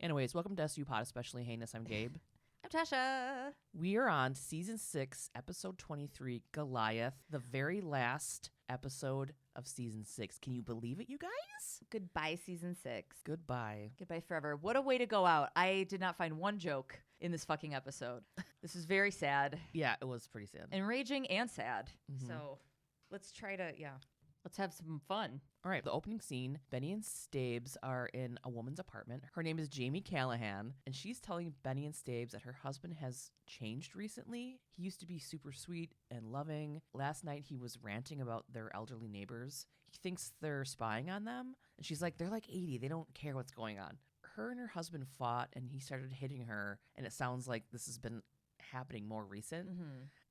Anyways, welcome to SU Pod, especially heinous. I'm Gabe. I'm Tasha. We are on season 6, episode 23, Goliath, the very last episode of season 6. Can you believe it, you guys? Goodbye, season 6. Goodbye. Goodbye forever. What a way to go out. I did not find one joke in this fucking episode. This is very sad. Yeah, it was pretty sad. Enraging and sad. So let's try to, let's have some fun. All right, the opening scene, Benny and Stabes are in a woman's apartment. Her name is Jamie Callahan, and she's telling Benny and Stabes that her husband has changed recently. He used to be super sweet and loving. Last night, he was ranting about their elderly neighbors. He thinks they're spying on them, and she's like, they're like 80. They don't care what's going on. Her and her husband fought, and he started hitting her, and it sounds like this has been happening more recent.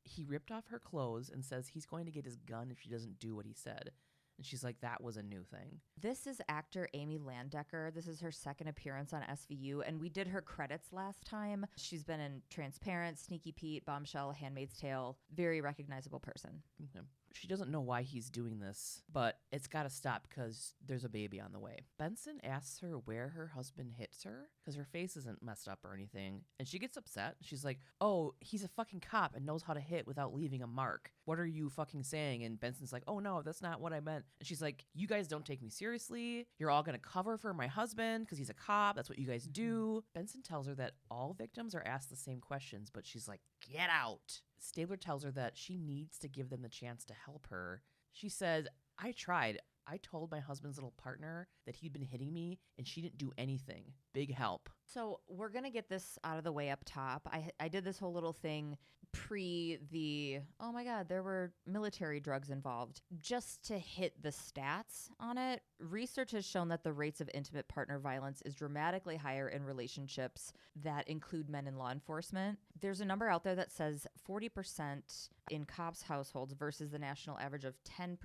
He ripped off her clothes and says he's going to get his gun if she doesn't do what he said. And she's like, that was a new thing. This is actor Amy Landecker. This is her second appearance on SVU, and we did her credits last time. She's been in Transparent, Sneaky Pete, Bombshell, Handmaid's Tale. Very recognizable person. Okay. She doesn't know why he's doing this, but it's got to stop because there's a baby on the way. Benson asks her where her husband hits her because her face isn't messed up or anything. And she gets upset. She's like, oh, he's a fucking cop and knows how to hit without leaving a mark. What are you fucking saying? And Benson's like, oh, no, that's not what I meant. And she's like, you guys don't take me seriously. You're all going to cover for my husband because he's a cop. That's what you guys do. Benson tells her that all victims are asked the same questions, but she's like, get out. Stabler tells her that she needs to give them the chance to help her. She says, I tried. I told my husband's little partner that he'd been hitting me, and she didn't do anything. Big help. So we're going to get this out of the way up top. I did this whole little thing pre the, oh my God, there were military drugs involved. Just to hit the stats on it, research has shown that the rates of intimate partner violence is dramatically higher in relationships that include men in law enforcement. There's a number out there that says 40% in cops' households versus the national average of 10%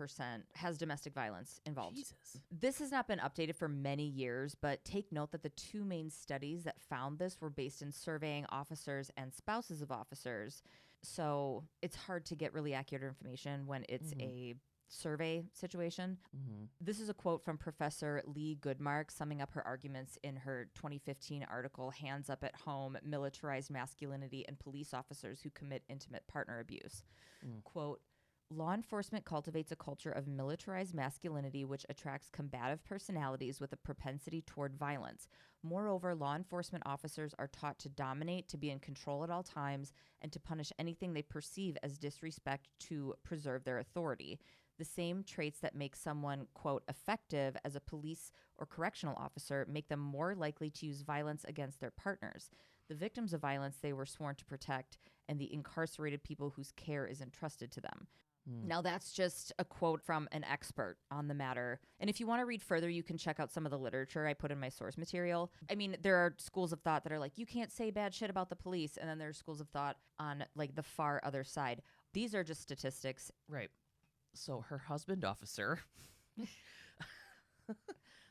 has domestic violence involved. Jesus. This has not been updated for many years, but take note that the two main studies that found this were based in surveying officers and spouses of officers. So it's hard to get really accurate information when it's a survey situation. This is a quote from Professor Lee Goodmark summing up her arguments in her 2015 article, Hands Up at Home, Militarized Masculinity and Police Officers Who Commit Intimate Partner Abuse. Quote, law enforcement cultivates a culture of militarized masculinity which attracts combative personalities with a propensity toward violence. Moreover, law enforcement officers are taught to dominate, to be in control at all times, and to punish anything they perceive as disrespect to preserve their authority. The same traits that make someone, quote, effective as a police or correctional officer make them more likely to use violence against their partners, the victims of violence they were sworn to protect, and the incarcerated people whose care is entrusted to them. Now, that's just a quote from an expert on the matter. And if you want to read further, you can check out some of the literature I put in my source material. I mean, there are schools of thought that are like, you can't say bad shit about the police. And then there are schools of thought on like the far other side. These are just statistics. Right. So her husband officer...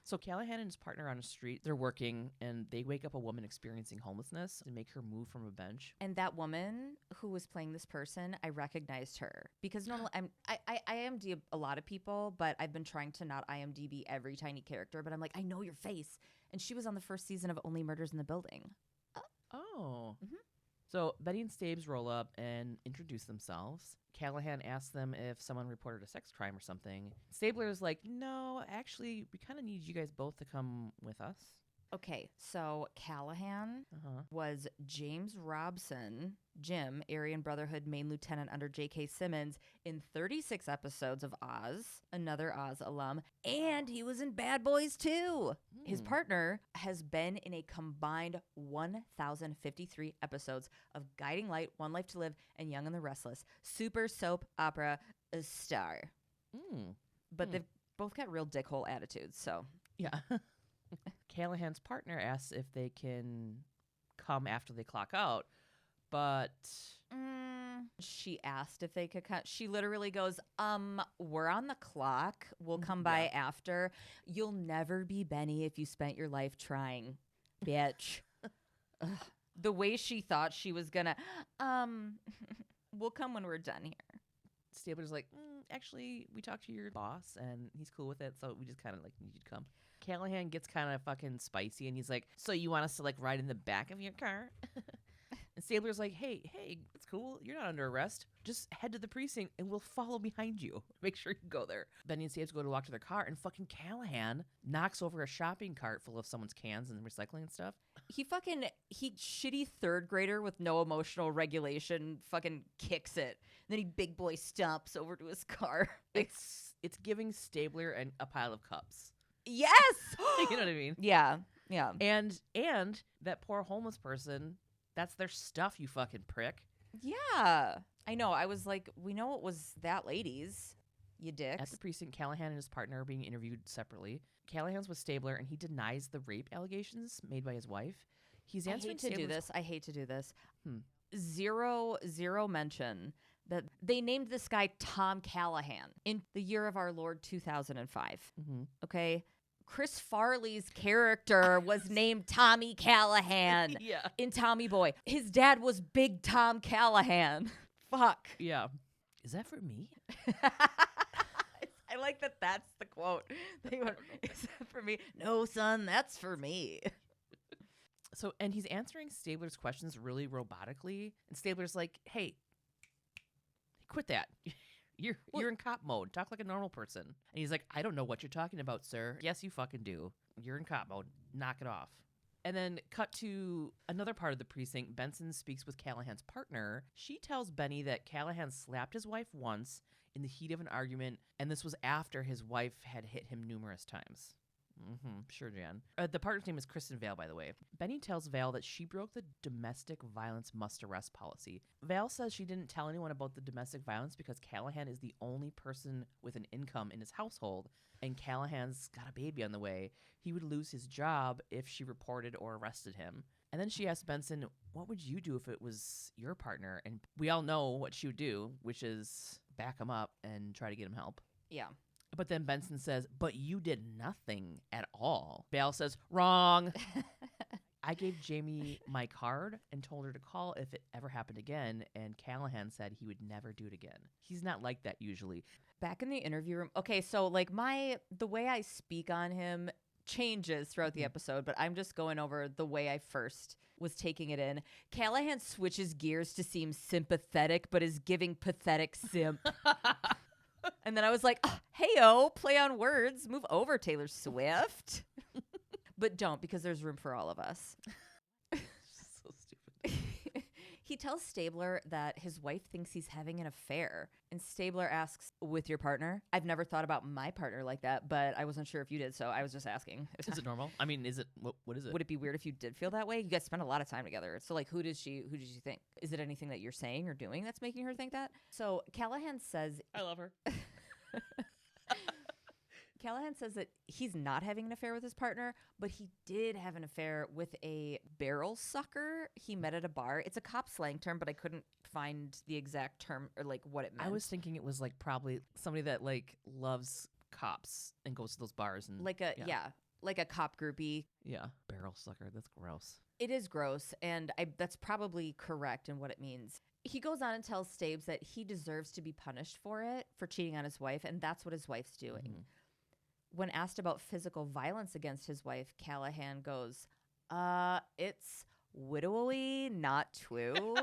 So Callahan and his partner on a street, they're working, and they wake up a woman experiencing homelessness and make her move from a bench. And that woman who was playing this person, I recognized her because normally I IMDb a lot of people, but I've been trying to not IMDb every tiny character. But I'm like, I know your face, and she was on the first season of Only Murders in the Building. Oh. So Betty and Stabes roll up and introduce themselves. Callahan asks them if someone reported a sex crime or something. Stabler is like, no, actually, we kind of need you guys both to come with us. Okay, so Callahan was James Robson, Jim, Aryan Brotherhood main lieutenant under J.K. Simmons in 36 episodes of Oz, another Oz alum, and he was in Bad Boys 2. His partner has been in a combined 1,053 episodes of Guiding Light, One Life to Live, and Young and the Restless. Super soap opera star. But they've both got real dickhole attitudes, so. Yeah. Callahan's partner asks if they can come after they clock out, but... She asked if they could come. She literally goes, we're on the clock. We'll come by after. You'll never be Benny if you spent your life trying, bitch. The way she thought she was gonna, we'll come when we're done here. Stabler's like, actually, we talked to your boss, and he's cool with it, so we just kind of, like, need you to come. Callahan gets kind of fucking spicy, and he's like, so you want us to, like, ride in the back of your car? And Stabler's like, hey, it's cool. You're not under arrest. Just head to the precinct, and we'll follow behind you. Make sure you go there. Benny and Stabs go to walk to their car, and fucking Callahan knocks over a shopping cart full of someone's cans and recycling and stuff. He shitty third grader with no emotional regulation fucking kicks it. And then he big boy stomps over to his car. It's giving Stabler a pile of cups. Yes! You know what I mean? Yeah. And that poor homeless person, that's their stuff, you fucking prick. Yeah. I know. I was like, we know it was that lady's, you dicks. At the precinct, Callahan and his partner are being interviewed separately. Callahan's with Stabler, and he denies the rape allegations made by his wife. He's answering I hate to do this. Zero mention that they named this guy Tom Callahan in the year of our Lord 2005. Mm-hmm. Okay? Chris Farley's character was named Tommy Callahan in Tommy Boy. His dad was Big Tom Callahan. Fuck. Yeah. Is that for me? I like that that's the quote. Is that for me? No, son, that's for me. So, and he's answering Stabler's questions really robotically. And Stabler's like, hey, quit that. You're in cop mode. Talk like a normal person. And he's like, I don't know what you're talking about, sir. Yes, you fucking do. You're in cop mode. Knock it off. And then cut to another part of the precinct. Benson speaks with Callahan's partner. She tells Benny that Callahan slapped his wife once in the heat of an argument, and this was after his wife had hit him numerous times. Sure, Jan. The partner's name is Kristen Vale, by the way. Benny tells Vale that she broke the domestic violence must arrest policy. Vale says she didn't tell anyone about the domestic violence because Callahan is the only person with an income in his household, and Callahan's got a baby on the way. He would lose his job if she reported or arrested him. And then she asked Benson, what would you do if it was your partner? And we all know what she would do, which is back him up and try to get him help. Yeah. But then Benson says, but you did nothing at all. Vale says, wrong. I gave Jamie my card and told her to call if it ever happened again. And Callahan said he would never do it again. He's not like that usually. Back in the interview room. Okay, so like the way I speak on him changes throughout the episode, but I'm just going over the way I first was taking it in. Callahan switches gears to seem sympathetic, but is giving pathetic simp. And then I was like, oh, hey-o, play on words. Move over, Taylor Swift. But don't, because there's room for all of us. So stupid. He tells Stabler that his wife thinks he's having an affair. And Stabler asks, with your partner? I've never thought about my partner like that, but I wasn't sure if you did, so I was just asking. Is it normal? I mean, is it, what is it? Would it be weird if you did feel that way? You guys spend a lot of time together. So like, who did you think? Is it anything that you're saying or doing that's making her think that? So Callahan says... I love her. Callahan says that he's not having an affair with his partner, but he did have an affair with a barrel sucker he met at a bar. It's a cop slang term, but I couldn't find the exact term or like what it meant. I was thinking it was like probably somebody that like loves cops and goes to those bars and like like a cop groupie. Yeah, barrel sucker. That's gross. It is gross, and that's probably correct in what it means. He goes on and tells Stabes that he deserves to be punished for it, for cheating on his wife, and that's what his wife's doing. Mm-hmm. When asked about physical violence against his wife, Callahan goes, it's widowy, not true.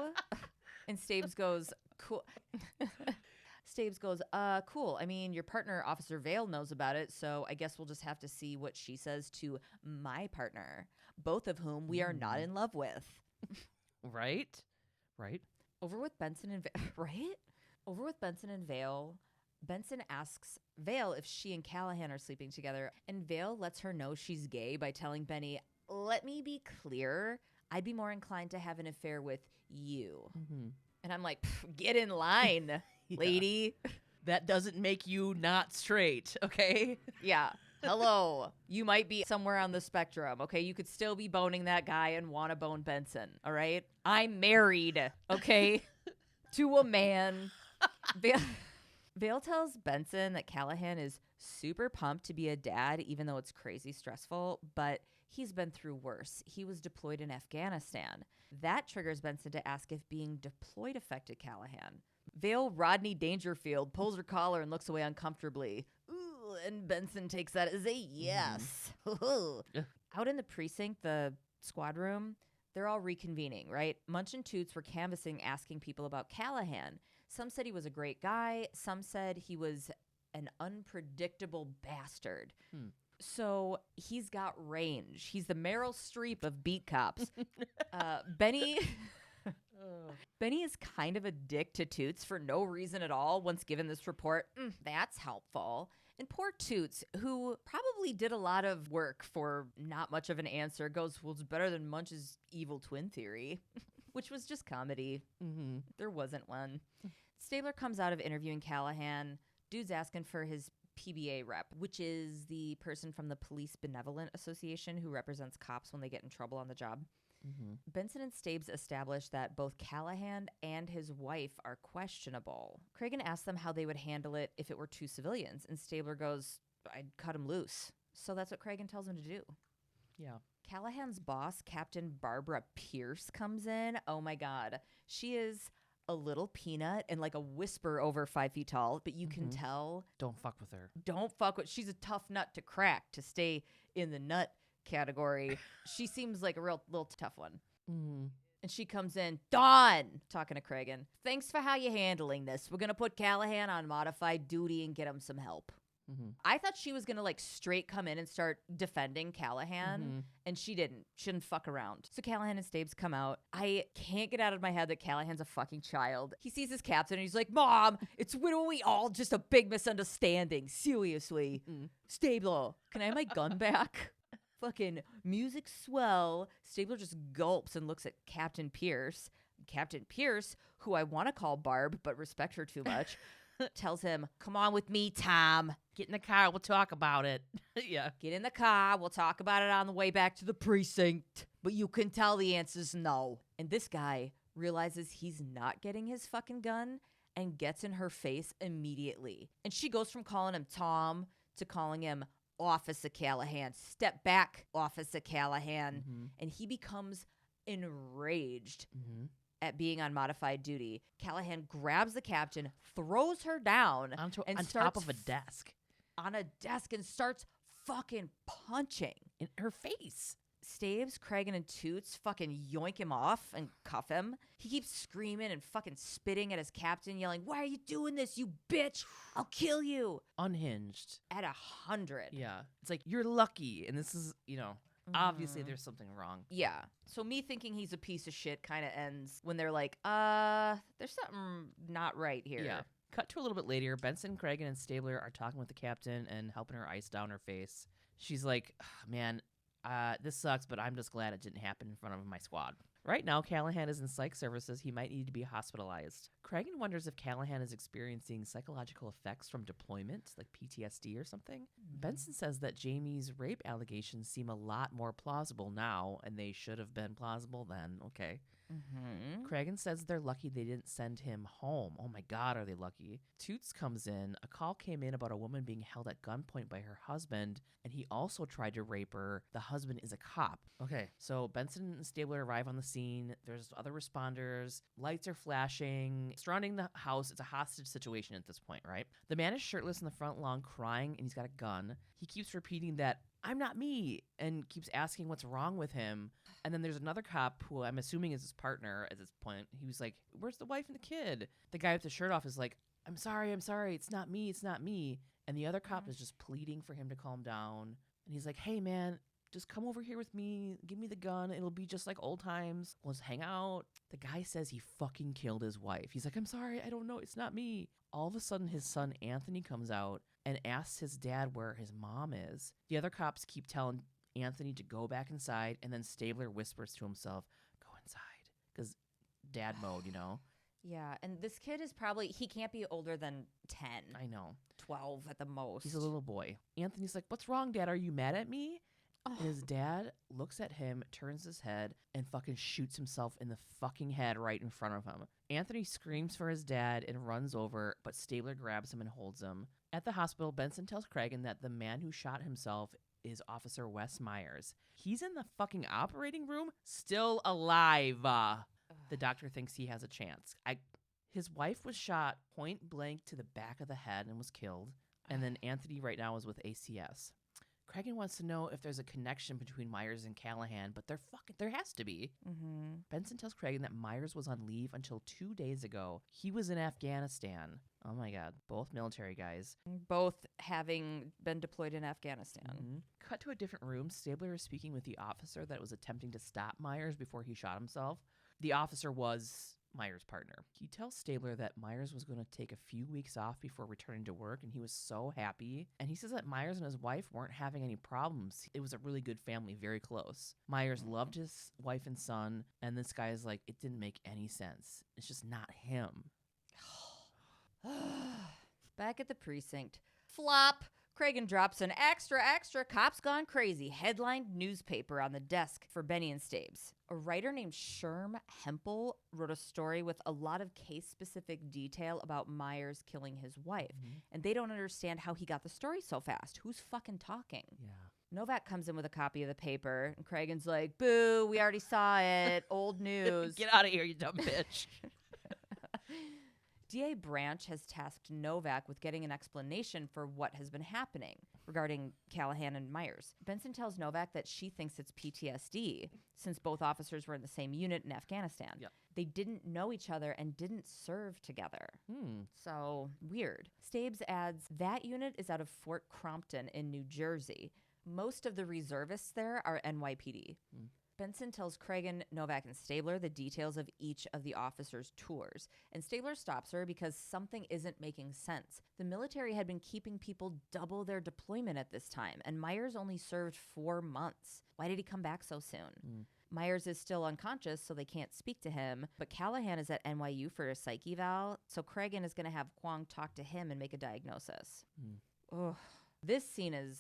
And Stabes goes, cool. Stabes goes, cool. I mean, your partner, Officer Vale, knows about it, so I guess we'll just have to see what she says to my partner, both of whom we are not in love with. Right? Over with Benson and Over with Benson and Vale, Benson asks Vale if she and Callahan are sleeping together, and Vale lets her know she's gay by telling Benny, let me be clear, I'd be more inclined to have an affair with you. Mm-hmm. And I'm like, get in line, lady. That doesn't make you not straight, okay? Yeah. Hello. You might be somewhere on the spectrum, okay? You could still be boning that guy and want to bone Benson, all right? I'm married, okay? To a man. Vale tells Benson that Callahan is super pumped to be a dad, even though it's crazy stressful, but he's been through worse. He was deployed in Afghanistan. That triggers Benson to ask if being deployed affected Callahan. Vale Rodney Dangerfield pulls her collar and looks away uncomfortably. Ooh, and Benson takes that as a yes. Out in the precinct, the squad room, they're all reconvening, right? Munch and Toots were canvassing, asking people about Callahan. Some said he was a great guy. Some said he was an unpredictable bastard. So he's got range. He's the Meryl Streep of beat cops. Benny is kind of a dick to Toots for no reason at all once given this report. That's helpful. And poor Toots, who probably did a lot of work for not much of an answer, goes, well, it's better than Munch's evil twin theory, which was just comedy. There wasn't one. Stabler comes out of interviewing Callahan. Dude's asking for his PBA rep, which is the person from the Police Benevolent Association who represents cops when they get in trouble on the job. Benson and Stabes established that both Callahan and his wife are questionable. Cragen asked them how they would handle it if it were two civilians, and Stabler goes, I'd cut him loose. So that's what Cragen tells him to do. Yeah. Callahan's boss, Captain Barbara Pierce, comes in. Oh my God. She is a little peanut and like a whisper over 5 feet tall, but you can tell. Don't fuck with her. She's a tough nut to crack to stay in the nut category. She seems like a real little tough one. And she comes in, Dawn, talking to Cragen. Thanks for how you're handling this. We're going to put Callahan on modified duty and get him some help. I thought she was going to like straight come in and start defending Callahan, and she didn't. She didn't fuck around. So Callahan and Stabes come out. I can't get out of my head that Callahan's a fucking child. He sees his captain and he's like, Mom, it's we all just a big misunderstanding. Seriously. Stabler, can I have my gun back? Fucking music swell. Stabler just gulps and looks at Captain Pierce. Captain Pierce, who I want to call Barb, but respect her too much, tells him, come on with me, Tom. Get in the car. We'll talk about it. Yeah. Get in the car. We'll talk about it on the way back to the precinct. But you can tell the answer's no. And this guy realizes he's not getting his fucking gun and gets in her face immediately. And she goes from calling him Tom to calling him Officer Callahan. Step back, Officer Callahan. And he becomes enraged at being on modified duty. Callahan grabs the captain, throws her down on top of a desk. On a desk and starts fucking punching in her face. Stabes, Cragen, and Toots fucking yoink him off and cuff him. He keeps screaming and fucking spitting at his captain, yelling, why are you doing this, you bitch? I'll kill you. Unhinged. At 100. Yeah. It's like, you're lucky. And this is, obviously there's something wrong. Yeah. So me thinking he's a piece of shit kind of ends when they're like, there's something not right here. Yeah. Cut to a little bit later. Benson, Cragen, and Stabler are talking with the captain and helping her ice down her face. She's like, man, this sucks, but I'm just glad it didn't happen in front of my squad. Right now, Callahan is in psych services. He might need to be hospitalized. Cragen wonders if Callahan is experiencing psychological effects from deployment, like PTSD or something. Benson says that Jamie's rape allegations seem a lot more plausible now, and they should have been plausible then. Okay. Cragen says they're lucky they didn't send him home. Oh my God, are they lucky? Toots comes in. A call came in about a woman being held at gunpoint by her husband, and he also tried to rape her. The husband is a cop. Okay, so Benson and Stabler arrive on the scene. There's other responders. Lights are flashing. Surrounding the house, it's a hostage situation at this point, right? The man is shirtless in the front lawn crying, and he's got a gun. He keeps repeating that, I'm not me, and keeps asking what's wrong with him. And then there's another cop who I'm assuming is his partner at this point. He was like, where's the wife and the kid? The guy with the shirt off is like, I'm sorry. It's not me. And the other cop is just pleading for him to calm down. And he's like, hey, man, just come over here with me. Give me the gun. It'll be just like old times. We'll just hang out. The guy says he fucking killed his wife. He's like, I'm sorry. I don't know. It's not me. All of a sudden, his son Anthony comes out and asks his dad where his mom is. The other cops keep telling Anthony to go back inside, and then Stabler whispers to himself, go inside, because dad mode, Yeah, and this kid is he can't be older than 10. I know. 12 at the most. He's a little boy. Anthony's like, what's wrong, Dad? Are you mad at me? Oh. And his dad looks at him, turns his head, and fucking shoots himself in the fucking head right in front of him. Anthony screams for his dad and runs over, but Stabler grabs him and holds him. At the hospital, Benson tells Cragen that the man who shot himself is Officer Wes Myers. He's in the fucking operating room, still alive. The doctor thinks he has a chance. His wife was shot point blank to the back of the head and was killed. And then Anthony right now is with ACS. Cragen wants to know if there's a connection between Myers and Callahan, but there has to be. Mm-hmm. Benson tells Cragen that Myers was on leave until 2 days ago. He was in Afghanistan. Oh my God, both military guys. Both having been deployed in Afghanistan. Mm-hmm. Cut to a different room. Stabler is speaking with the officer that was attempting to stop Myers before he shot himself. The officer was Myers' partner. He tells Stabler that Myers was going to take a few weeks off before returning to work, and he was so happy. And he says that Myers and his wife weren't having any problems. It was a really good family, very close. Myers loved his wife and son, and this guy is like, it didn't make any sense. It's just not him. Back at the precinct. Flop! Cragen drops an extra cops gone crazy headlined newspaper on the desk for Benny and Stabes. A writer named Sherm Hempel wrote a story with a lot of case-specific detail about Myers killing his wife. And they don't understand how he got the story so fast. Who's fucking talking? Yeah. Novak comes in with a copy of the paper, and Cragen's like, boo, we already saw it. Old news. Get out of here, you dumb bitch. DA Branch has tasked Novak with getting an explanation for what has been happening regarding Callahan and Myers. Benson tells Novak that she thinks it's PTSD since both officers were in the same unit in Afghanistan. Yep. They didn't know each other and didn't serve together. So weird. Stabes adds that unit is out of Fort Crompton in New Jersey. Most of the reservists there are NYPD. Benson tells Cragen, Novak, and Stabler the details of each of the officers' tours. And Stabler stops her because something isn't making sense. The military had been keeping people double their deployment at this time, and Myers only served 4 months. Why did he come back so soon? Myers is still unconscious, so they can't speak to him, but Callahan is at NYU for a psych eval, so Cragen is going to have Kwong talk to him and make a diagnosis. Ugh. This scene is...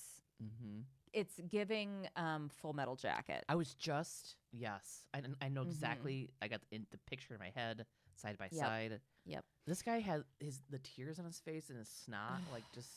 It's giving Full Metal Jacket. I was just, yes. I know exactly. I got the picture in my head, side by side. Yep. This guy had the tears on his face and his snot, like just,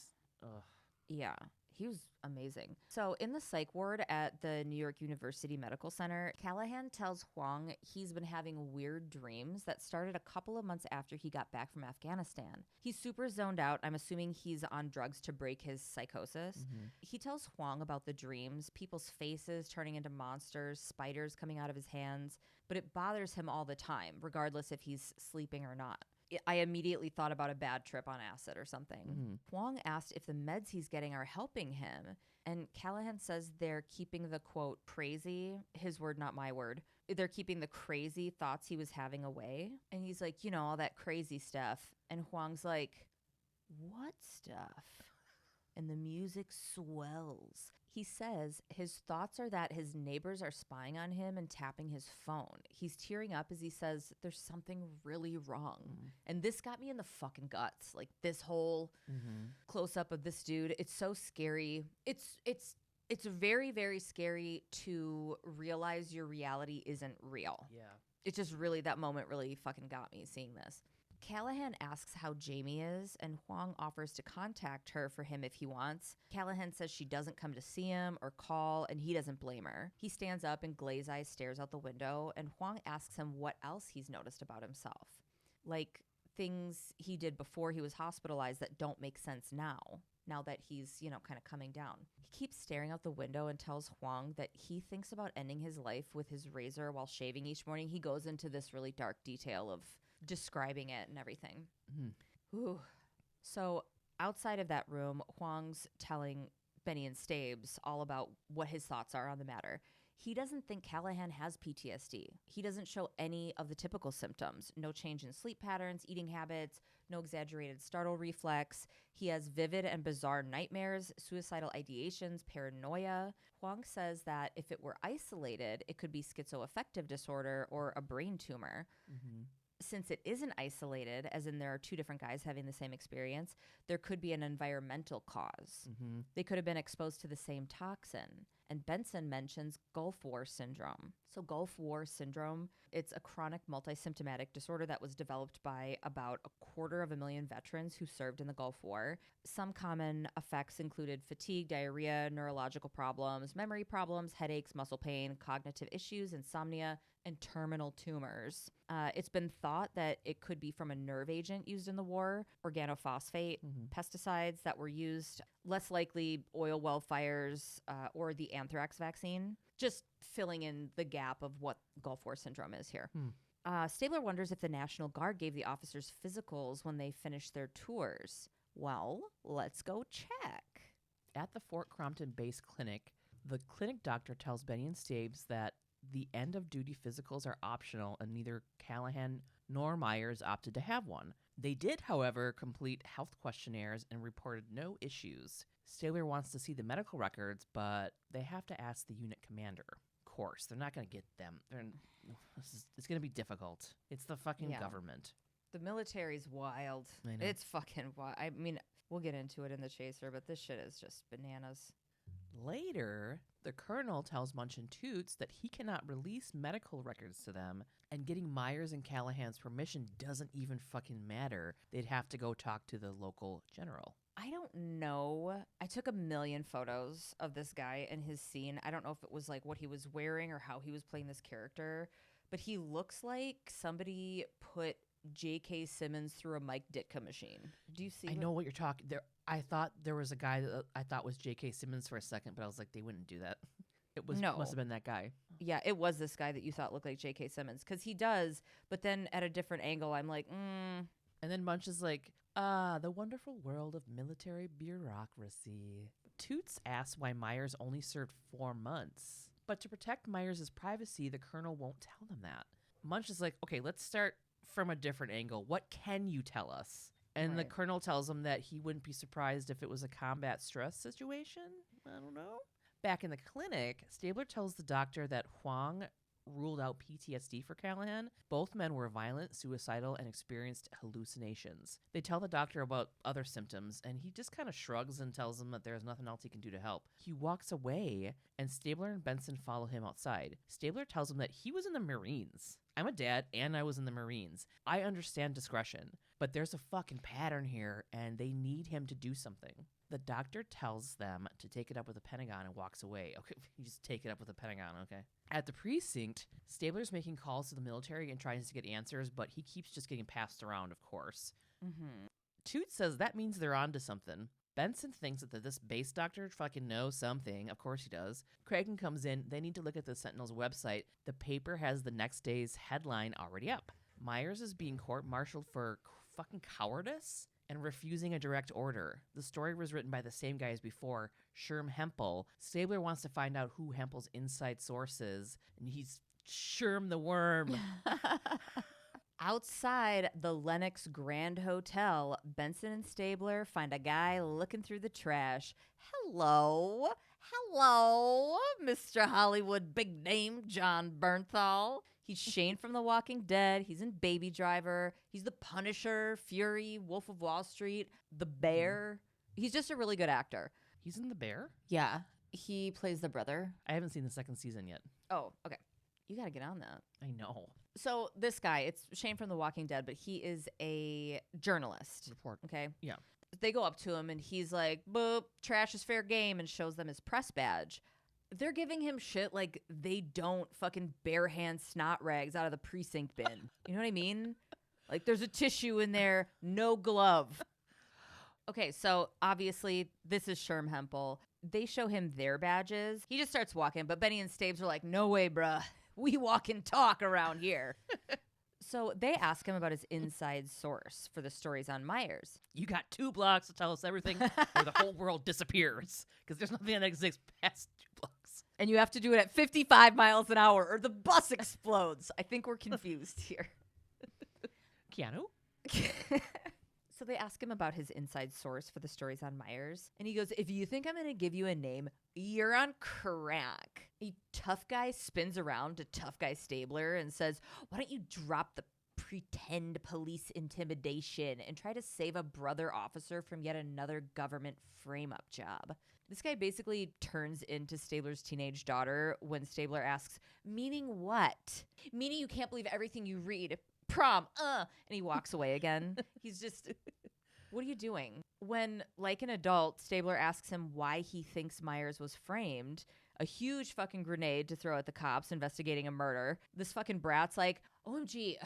ugh. Yeah. He was amazing. So in the psych ward at the New York University Medical Center, Callahan tells Huang he's been having weird dreams that started a couple of months after he got back from Afghanistan. He's super zoned out. I'm assuming he's on drugs to break his psychosis. He tells Huang about the dreams, people's faces turning into monsters, spiders coming out of his hands, but it bothers him all the time, regardless if he's sleeping or not. I immediately thought about a bad trip on acid or something. Huang asked if the meds he's getting are helping him, and Callahan says they're keeping the, quote, crazy, his word, not my word, they're keeping the crazy thoughts he was having away. And he's like, you know, all that crazy stuff. And Huang's like, what stuff? And the music swells. He says his thoughts are that his neighbors are spying on him and tapping his phone. He's tearing up as he says there's something really wrong. And this got me in the fucking guts. Like this whole close-up of this dude. It's so scary. It's very, very scary to realize your reality isn't real. Yeah. It's just really, that moment really fucking got me seeing this. Callahan asks how Jamie is, and Huang offers to contact her for him if he wants. Callahan says she doesn't come to see him or call, and he doesn't blame her. He stands up and glaze eyes stares out the window, and Huang asks him what else he's noticed about himself. Like things he did before he was hospitalized that don't make sense now that he's, you know, kind of coming down. He keeps staring out the window and tells Huang that he thinks about ending his life with his razor while shaving each morning. He goes into this really dark detail of describing it and everything. Ooh. So outside of that room, Huang's telling Benny and Stabes all about what his thoughts are on the matter. He doesn't think Callahan has PTSD. He doesn't show any of the typical symptoms. No change in sleep patterns, eating habits, no exaggerated startle reflex. He has vivid and bizarre nightmares, suicidal ideations, paranoia. Huang says that if it were isolated, it could be schizoaffective disorder or a brain tumor. Since it isn't isolated, as in there are two different guys having the same experience, there could be an environmental cause. They could have been exposed to the same toxin. And Benson mentions Gulf War syndrome. So Gulf War syndrome, it's a chronic multi-symptomatic disorder that was developed by about 250,000 veterans who served in the Gulf War. Some common effects included fatigue, diarrhea, neurological problems, memory problems, headaches, muscle pain, cognitive issues, insomnia, and terminal tumors. It's been thought that it could be from a nerve agent used in the war, organophosphate, pesticides that were used, less likely oil well fires, or the anthrax vaccine, just filling in the gap of what Gulf War syndrome is here. Stabler wonders if the National Guard gave the officers physicals when they finished their tours. Well, let's go check. At the Fort Crompton base clinic, the clinic doctor tells Benny and Stabes that the end-of-duty physicals are optional, and neither Callahan nor Myers opted to have one. They did, however, complete health questionnaires and reported no issues. Stabler wants to see the medical records, but they have to ask the unit commander. Of course, they're not going to get them. It's going to be difficult. It's the fucking government. The military's wild. I know. It's fucking wild. I mean, we'll get into it in the chaser, but this shit is just bananas. Later, the colonel tells Munch and Toots that he cannot release medical records to them, and getting Myers and Callahan's permission doesn't even fucking matter. They'd have to go talk to the local general. I don't know. I took 1,000,000 photos of this guy and his scene. I don't know if it was like what he was wearing or how he was playing this character, but he looks like somebody put J.K. Simmons through a Mike Ditka machine. Do you see? I know what you're talking there. I thought there was a guy that I thought was J.K. Simmons for a second, but I was like, they wouldn't do that. It was must have been that guy. Yeah, it was this guy that you thought looked like J.K. Simmons, because he does, but then at a different angle, I'm like, And then Munch is like, the wonderful world of military bureaucracy. Toots asks why Myers only served 4 months. But to protect Myers' privacy, the colonel won't tell them that. Munch is like, okay, let's start from a different angle. What can you tell us? And the colonel tells him that he wouldn't be surprised if it was a combat stress situation. I don't know. Back in the clinic, Stabler tells the doctor that Huang ruled out PTSD for Callahan. Both men were violent, suicidal, and experienced hallucinations. They tell the doctor about other symptoms, and he just kind of shrugs and tells them that there's nothing else he can do to help. He walks away, and Stabler and Benson follow him outside. Stabler tells him that he was in the Marines. I'm a dad, and I was in the Marines. I understand discretion, but there's a fucking pattern here, and they need him to do something. The doctor tells them to take it up with the Pentagon and walks away. Okay, you just take it up with the Pentagon, okay? At the precinct, Stabler's making calls to the military and tries to get answers, but he keeps just getting passed around, of course. Toots says that means they're on to something. Benson thinks that this base doctor fucking knows something. Of course he does. Cragen comes in. They need to look at the Sentinel's website. The paper has the next day's headline already up. Myers is being court-martialed for fucking cowardice and refusing a direct order. The story was written by the same guy as before, Sherm Hempel. Stabler wants to find out who Hempel's inside source is, and he's Sherm the Worm. Outside the Lenox Grand Hotel, Benson and Stabler find a guy looking through the trash. Hello, Mr. Hollywood big name John Bernthal. He's Shane from The Walking Dead. He's in Baby Driver. He's the Punisher, Fury, Wolf of Wall Street, The Bear. He's just a really good actor. He's in The Bear? Yeah, he plays the brother. I haven't seen the second season yet. Oh, okay. You got to get on that. I know. So this guy, it's Shane from The Walking Dead, but he is a journalist. Report. Okay? Yeah. They go up to him and he's like, boop, trash is fair game, and shows them his press badge. They're giving him shit like they don't fucking bare hand snot rags out of the precinct bin. You know what I mean? Like there's a tissue in there, no glove. Okay, so obviously this is Sherm Hempel. They show him their badges. He just starts walking, but Benny and Stabes are like, no way, bruh. We walk and talk around here. So they ask him about his inside source for the stories on Myers. You got 2 blocks to tell us everything or the whole world disappears, because there's nothing that exists past 2 blocks. And you have to do it at 55 miles an hour or the bus explodes. I think we're confused here. Keanu? So they ask him about his inside source for the stories on Myers. And he goes, if you think I'm going to give you a name, you're on crack. A tough guy spins around to tough guy Stabler and says, why don't you drop the pretend police intimidation and try to save a brother officer from yet another government frame-up job? This guy basically turns into Stabler's teenage daughter when Stabler asks, meaning what? Meaning you can't believe everything you read. Prom, and he walks away again. He's just, what are you doing? When, like an adult, Stabler asks him why he thinks Myers was framed, a huge fucking grenade to throw at the cops investigating a murder. This fucking brat's like, OMG,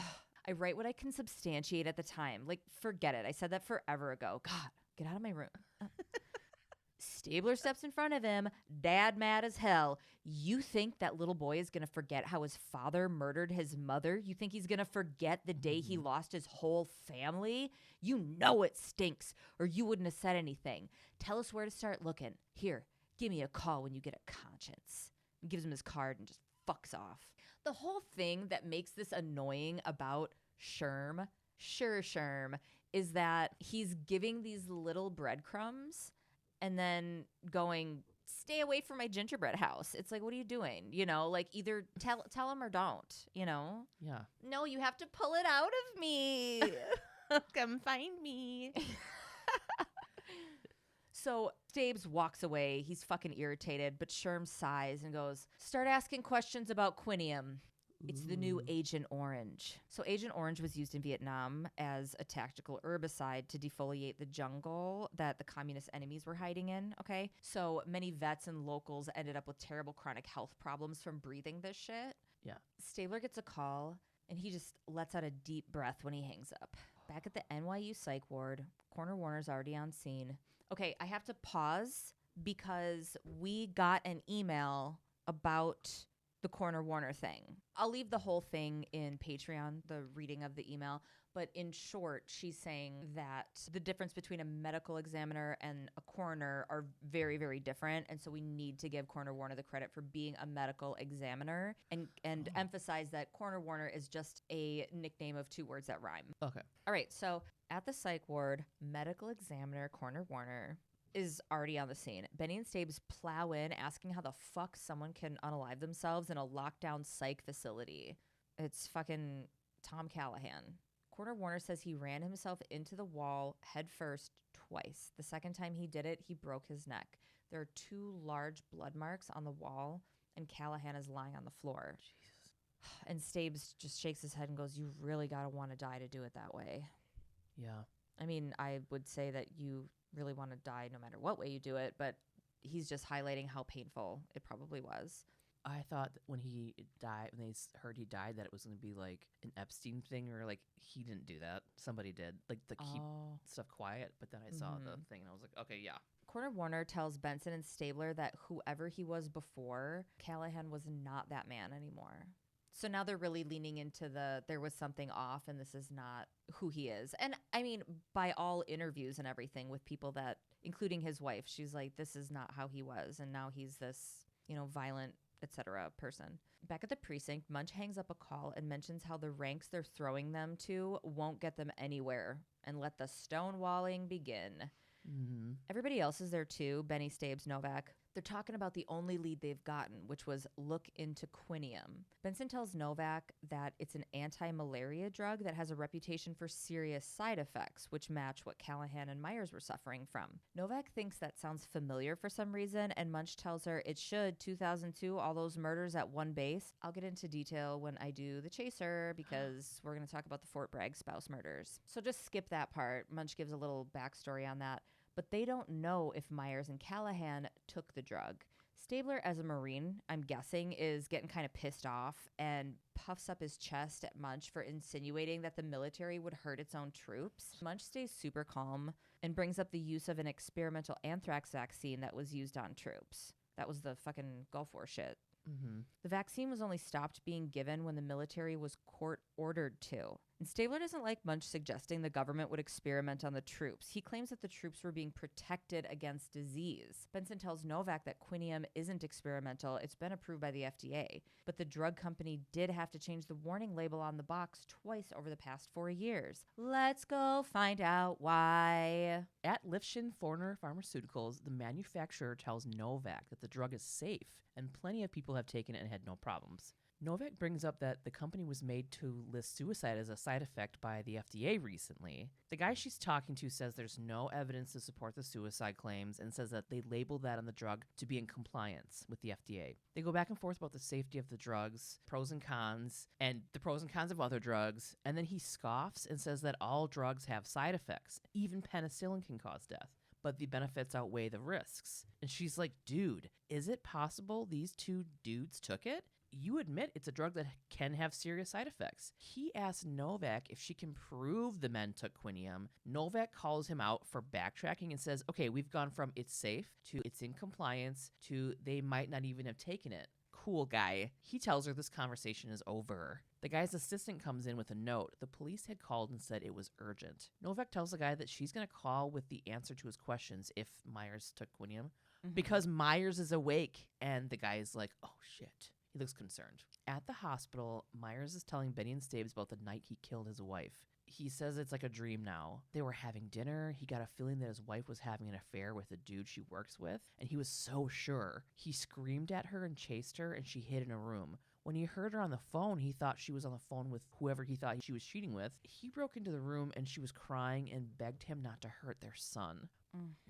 I write what I can substantiate at the time. Like, forget it. I said that forever ago. God, get out of my room. Stabler steps in front of him, dad mad as hell. You think that little boy is going to forget how his father murdered his mother? You think he's going to forget the day he lost his whole family? You know it stinks, or you wouldn't have said anything. Tell us where to start looking. Here, give me a call when you get a conscience. He gives him his card and just fucks off. The whole thing that makes this annoying about Sherm, is that he's giving these little breadcrumbs and then going, stay away from my gingerbread house. It's like, what are you doing? You know, like either tell him or don't, you know? Yeah. No, you have to pull it out of me. Come find me. So Stabes walks away. He's fucking irritated, but Sherm sighs and goes, start asking questions about quinium. It's the new Agent Orange. So Agent Orange was used in Vietnam as a tactical herbicide to defoliate the jungle that the communist enemies were hiding in, okay? So many vets and locals ended up with terrible chronic health problems from breathing this shit. Yeah. Stabler gets a call, and he just lets out a deep breath when he hangs up. Back at the NYU psych ward, Corner Warner's already on scene. Okay, I have to pause because we got an email about the Corner Warner thing. I'll leave the whole thing in Patreon, the reading of the email. But in short, she's saying that the difference between a medical examiner and a coroner are very, very different. And so we need to give Corner Warner the credit for being a medical examiner and emphasize that Corner Warner is just a nickname of two words that rhyme. Okay. All right. So at the psych ward, medical examiner Corner Warner is already on the scene. Benny and Stabes plow in, asking how the fuck someone can unalive themselves in a lockdown psych facility. It's fucking Tom Callahan. Corner Warner says he ran himself into the wall head first twice. The second time he did it, he broke his neck. There are 2 large blood marks on the wall, and Callahan is lying on the floor. Jesus. And Stabes just shakes his head and goes, you really gotta want to die to do it that way. Yeah. I mean, I would say that you really want to die no matter what way you do it, but he's just highlighting how painful it probably was. I thought that when he died, when they heard he died, that it was going to be like an Epstein thing, or like he didn't do that, somebody did, like to keep stuff quiet. But then I saw the thing and I was like, okay, yeah. Corner Warner tells Benson and Stabler that whoever he was before, Callahan was not that man anymore. So now they're really leaning into there was something off and this is not who he is. And I mean, by all interviews and everything with people that, including his wife, she's like, this is not how he was. And now he's this, violent, etc. person. Back at the precinct, Munch hangs up a call and mentions how the ranks they're throwing them to won't get them anywhere and let the stonewalling begin. Mm-hmm. Everybody else is there too, Benny, Stabes, Novak. They're talking about the only lead they've gotten, which was look into quinium. Benson tells Novak that it's an anti-malaria drug that has a reputation for serious side effects, which match what Callahan and Myers were suffering from. Novak thinks that sounds familiar for some reason, and Munch tells her it should. 2002, all those murders at one base. I'll get into detail when I do the chaser because we're going to talk about the Fort Bragg spouse murders. So just skip that part. Munch gives a little backstory on that. But they don't know if Myers and Callahan took the drug. Stabler, as a Marine, I'm guessing, is getting kind of pissed off and puffs up his chest at Munch for insinuating that the military would hurt its own troops. Munch stays super calm and brings up the use of an experimental anthrax vaccine that was used on troops. That was the fucking Gulf War shit. Mm-hmm. The vaccine was only stopped being given when the military was court-ordered to. And Stabler doesn't like Munch suggesting the government would experiment on the troops. He claims that the troops were being protected against disease. Benson tells Novak that quinium isn't experimental. It's been approved by the FDA. But the drug company did have to change the warning label on the box twice over the past 4 years. Let's go find out why. At Lifshin Foreigner Pharmaceuticals, the manufacturer tells Novak that the drug is safe and plenty of people have taken it and had no problems. Novak brings up that the company was made to list suicide as a side effect by the FDA recently. The guy she's talking to says there's no evidence to support the suicide claims and says that they labeled that on the drug to be in compliance with the FDA. They go back and forth about the safety of the drugs, pros and cons, and the pros and cons of other drugs, and then he scoffs and says that all drugs have side effects. Even penicillin can cause death, but the benefits outweigh the risks. And she's like, dude, is it possible these two dudes took it? You admit it's a drug that can have serious side effects. He asks Novak if she can prove the men took quinium. Novak calls him out for backtracking and says, okay, we've gone from it's safe to it's in compliance to they might not even have taken it. Cool guy. He tells her this conversation is over. The guy's assistant comes in with a note. The police had called and said it was urgent. Novak tells the guy that she's going to call with the answer to his questions if Myers took quinium because Myers is awake. And the guy is like, oh shit. He looks concerned. At the hospital, Myers is telling Benny and Staves about the night he killed his wife. He says it's like a dream now. They were having dinner. He got a feeling that his wife was having an affair with the dude she works with, and he was so sure. He screamed at her and chased her, and she hid in a room. When he heard her on the phone, he thought she was on the phone with whoever he thought she was cheating with. He broke into the room, and she was crying and begged him not to hurt their son.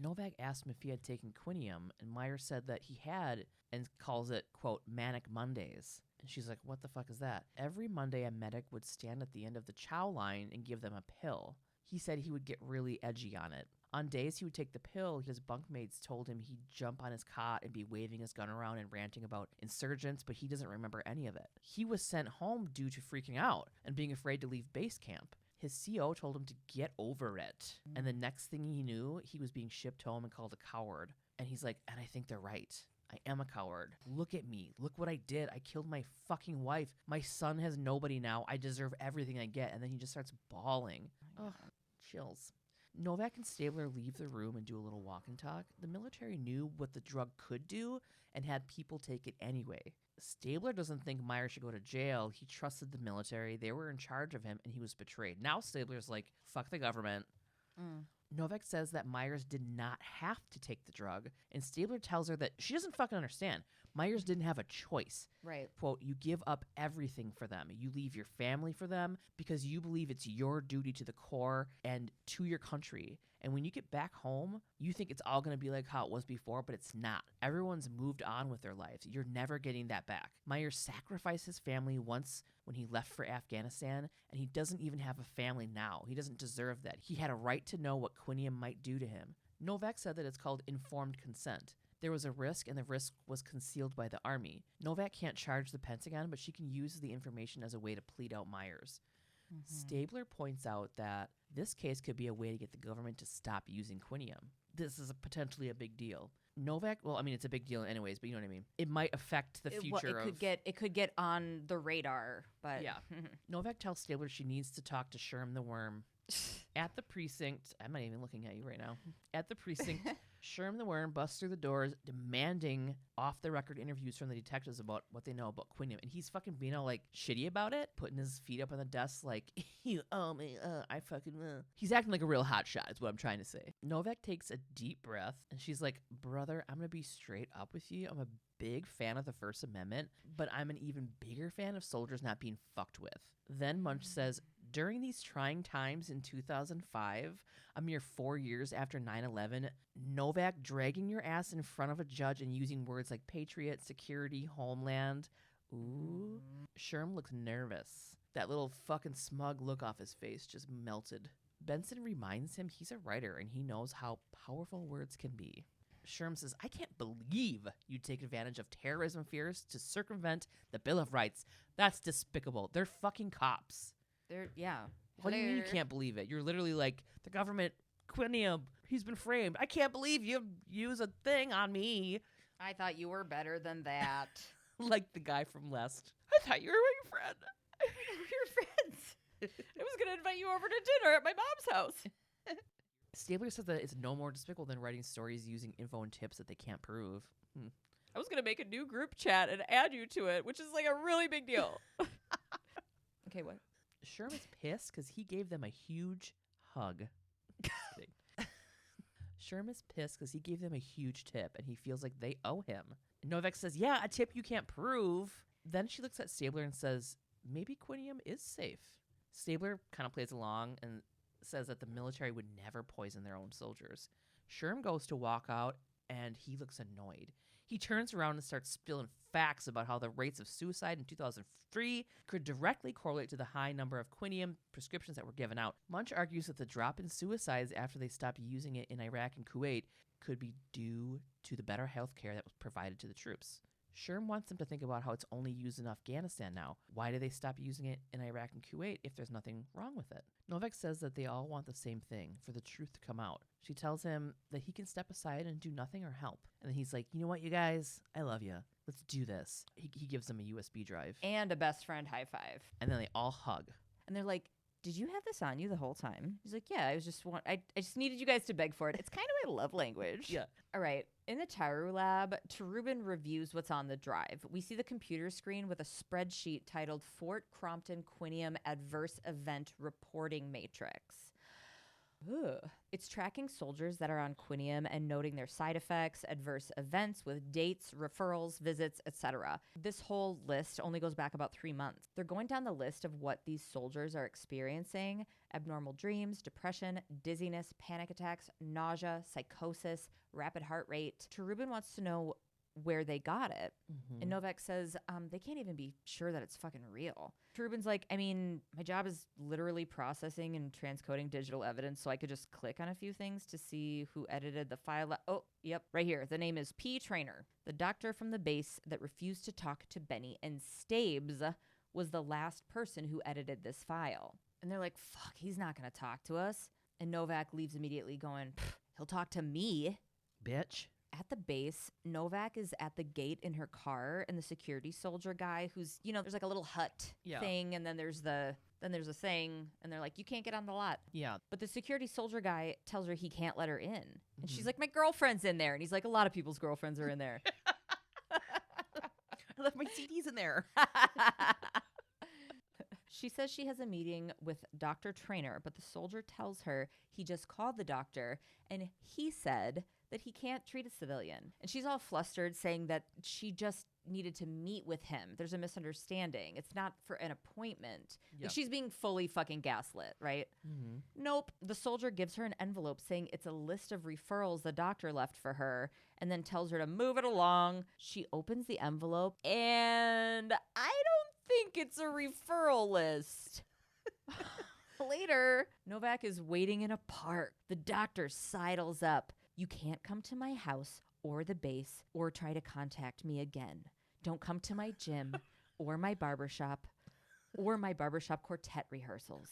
Novak asked him if he had taken quinium, and Myers said that he had and calls it, quote, Manic Mondays. And she's like, what the fuck is that? Every Monday, a medic would stand at the end of the chow line and give them a pill. He said he would get really edgy on it. On days he would take the pill, his bunkmates told him he'd jump on his cot and be waving his gun around and ranting about insurgents, but he doesn't remember any of it. He was sent home due to freaking out and being afraid to leave base camp. His CO told him to get over it. And the next thing he knew, he was being shipped home and called a coward. And he's like, and I think they're right. I am a coward. Look at me. Look what I did. I killed my fucking wife. My son has nobody now. I deserve everything I get. And then he just starts bawling. Ugh, chills. Novak and Stabler leave the room and do a little walk and talk. The military knew what the drug could do and had people take it anyway. Stabler doesn't think Myers should go to jail. He trusted the military. They were in charge of him, and he was betrayed. Now Stabler's like, fuck the government. Novak says that Myers did not have to take the drug, and Stabler tells her that she doesn't fucking understand. Myers didn't have a choice. Right. Quote, you give up everything for them. You leave your family for them because you believe it's your duty to the core and to your country. And when you get back home, you think it's all going to be like how it was before, but it's not. Everyone's moved on with their lives. You're never getting that back. Myers sacrificed his family once when he left for Afghanistan, and he doesn't even have a family now. He doesn't deserve that. He had a right to know what quinium might do to him. Novak said that it's called informed consent. There was a risk, and the risk was concealed by the Army. Novak can't charge the Pentagon, but she can use the information as a way to plead out Myers. Stabler points out that this case could be a way to get the government to stop using quinium. This is potentially a big deal. Novak, well, I mean, it's a big deal anyways, but you know what I mean? It might affect the future it could get on the radar, but... Yeah. Novak tells Stabler she needs to talk to Sherm the Worm. At the precinct, I'm not even looking at you right now. At the precinct, Sherm the Worm busts through the doors demanding off-the-record interviews from the detectives about what they know about quinium. And he's fucking being all, like, shitty about it, putting his feet up on the desk like, you owe me, I fucking... He's acting like a real hotshot is what I'm trying to say. Novak takes a deep breath, and she's like, brother, I'm going to be straight up with you. I'm a big fan of the First Amendment, but I'm an even bigger fan of soldiers not being fucked with. Then Munch says, during these trying times in 2005, a mere 4 years after 9/11, Novak dragging your ass in front of a judge and using words like patriot, security, homeland. Ooh. Sherm looks nervous. That little fucking smug look off his face just melted. Benson reminds him he's a writer and he knows how powerful words can be. Sherm says, I can't believe you take advantage of terrorism fears to circumvent the Bill of Rights. That's despicable. They're fucking cops. Yeah. What do you mean you can't believe it? You're literally like, the government, quinium, he's been framed. I can't believe you use a thing on me. I thought you were better than that. Like the guy from Lest. I thought you were my friend. We were friends. I was going to invite you over to dinner at my mom's house. Stabler says that it's no more despicable than writing stories using info and tips that they can't prove. I was going to make a new group chat and add you to it, which is like a really big deal. Okay, what? Sherm is pissed because he gave them a huge hug. Sherm is pissed because he gave them a huge tip and he feels like they owe him. Novak says, yeah, a tip you can't prove. Then she looks at Stabler and says, maybe Quinium is safe. Stabler kind of plays along and says that the military would never poison their own soldiers. Sherm goes to walk out, and he looks annoyed. He turns around and starts spilling facts about how the rates of suicide in 2003 could directly correlate to the high number of quinium prescriptions that were given out. Munch argues that the drop in suicides after they stopped using it in Iraq and Kuwait could be due to the better health care that was provided to the troops. Sherm wants them to think about how it's only used in Afghanistan now. Why did they stop using it in Iraq and Kuwait if there's nothing wrong with it? Novak says that they all want the same thing, for the truth to come out. She tells him that he can step aside and do nothing or help. And then he's like, you know what, you guys? I love you. Let's do this. He gives them a USB drive. And a best friend high five. And then they all hug. And they're like, did you have this on you the whole time? He's like, yeah, I just needed you guys to beg for it. It's kind of my love language. Yeah. All right. In the Taru lab, Terubin reviews what's on the drive. We see the computer screen with a spreadsheet titled Fort Crompton Quinium Adverse Event Reporting Matrix. Ugh. It's tracking soldiers that are on Quinium and noting their side effects, adverse events with dates, referrals, visits, etc. This whole list only goes back about 3 months. They're going down the list of what these soldiers are experiencing: abnormal dreams, depression, dizziness, panic attacks, nausea, psychosis, rapid heart rate. Terubin wants to know where they got it. Mm-hmm. And Novak says they can't even be sure that it's fucking real. Terubin's like, I mean, my job is literally processing and transcoding digital evidence, so I could just click on a few things to see who edited the file. Oh, yep, right here. The name is P. Trainer, the doctor from the base that refused to talk to Benny, and Stabes was the last person who edited this file. And they're like, fuck, he's not going to talk to us. And Novak leaves immediately going, he'll talk to me. Bitch. At the base, Novak is at the gate in her car, and the security soldier guy who's, there's like a little hut thing, and then there's a thing, and they're like, you can't get on the lot. Yeah. But the security soldier guy tells her he can't let her in. And she's like, my girlfriend's in there. And he's like, a lot of people's girlfriends are in there. I left my CDs in there. She says she has a meeting with Dr. Trainer, but the soldier tells her he just called the doctor, and he said that he can't treat a civilian. And she's all flustered, saying that she just needed to meet with him. There's a misunderstanding. It's not for an appointment. Yep. Like, she's being fully fucking gaslit, right? Mm-hmm. Nope. The soldier gives her an envelope saying it's a list of referrals the doctor left for her, and then tells her to move it along. She opens the envelope, and I don't think it's a referral list. Later, Novak is waiting in a park. The doctor sidles up. You can't come to my house or the base or try to contact me again. Don't come to my gym or my barbershop quartet rehearsals.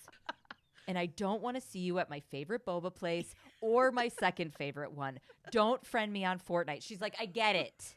And I don't want to see you at my favorite boba place or my second favorite one. Don't friend me on Fortnite. She's like, I get it.